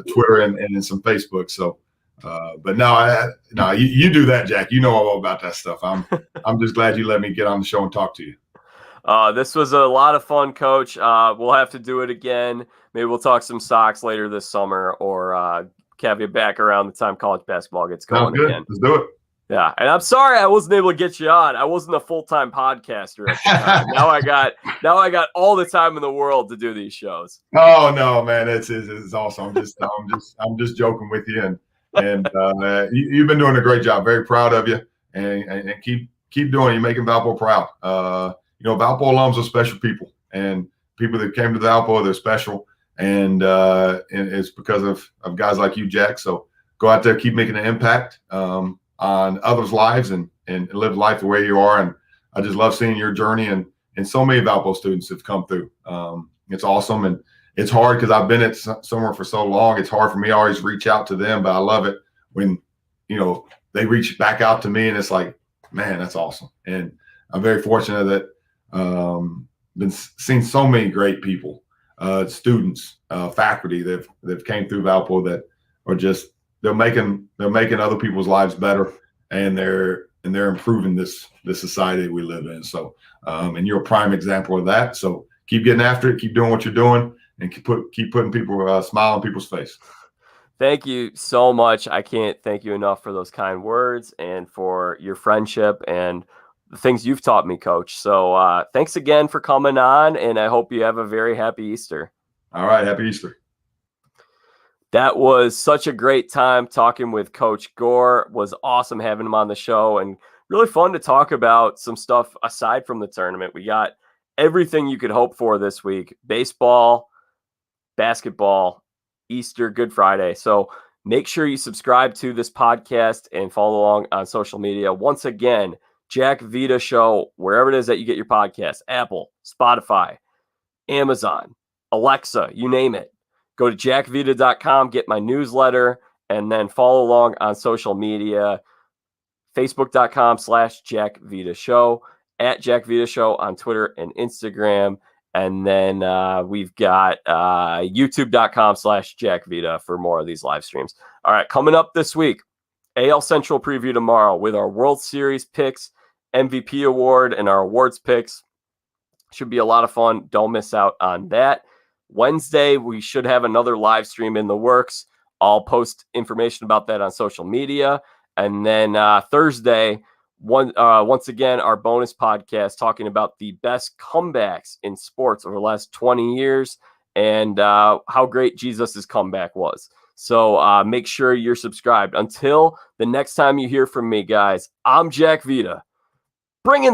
Twitter and some Facebook. So, but no, you do that, Jack. You know all about that stuff. I'm just glad you let me get on the show and talk to you. This was a lot of fun, Coach. We'll have to do it again. Maybe we'll talk some Sox later this summer or have you back around the time college basketball gets going again. Let's do it. Yeah, and I'm sorry I wasn't able to get you on. I wasn't a full-time podcaster at the time. now I got all the time in the world to do these shows. Oh no, man, it's awesome. I'm just joking with you, and you've been doing a great job. Very proud of you, and keep doing it. You're making Valpo proud. Valpo alums are special people, and people that came to the Valpo, they're special. And it's because of guys like you, Jack. So go out there, keep making an impact on others' lives and live life the way you are. And I just love seeing your journey. And so many Valpo students have come through. It's awesome. And it's hard because I've been at somewhere for so long. It's hard for me to always reach out to them, but I love it when, they reach back out to me and it's like, man, that's awesome. And I'm very fortunate that been seeing so many great people. Students, faculty that came through Valpo that are they're making other people's lives better, and they're improving this society we live in. So, and you're a prime example of that. So keep getting after it, keep doing what you're doing, and keep putting people smile on people's face. Thank you so much. I can't thank you enough for those kind words and for your friendship and the things you've taught me, Coach. So thanks again for coming on, and I hope you have a very happy Easter. All right. Happy Easter. That was such a great time talking with Coach Gore. It was awesome having him on the show and really fun to talk about some stuff aside from the tournament. We got everything you could hope for this week: baseball, basketball, Easter, Good Friday. So make sure you subscribe to this podcast and follow along on social media. Once again, Jack Vita Show, wherever it is that you get your podcast, Apple, Spotify, Amazon, Alexa, you name it. Go to jackvita.com, get my newsletter, and then follow along on social media, facebook.com/Jack Vita Show, at Jack Vita Show on Twitter and Instagram. And then we've got youtube.com/Jack Vita for more of these live streams. All right, coming up this week, AL Central preview tomorrow with our World Series picks, MVP award, and our awards picks. Should be a lot of fun. Don't miss out on that. Wednesday, we should have another live stream in the works. I'll post information about that on social media. And then Thursday, once again, our bonus podcast talking about the best comebacks in sports over the last 20 years and how great Jesus' comeback was. So make sure you're subscribed. Until the next time you hear from me, guys, I'm Jack Vita. Bring in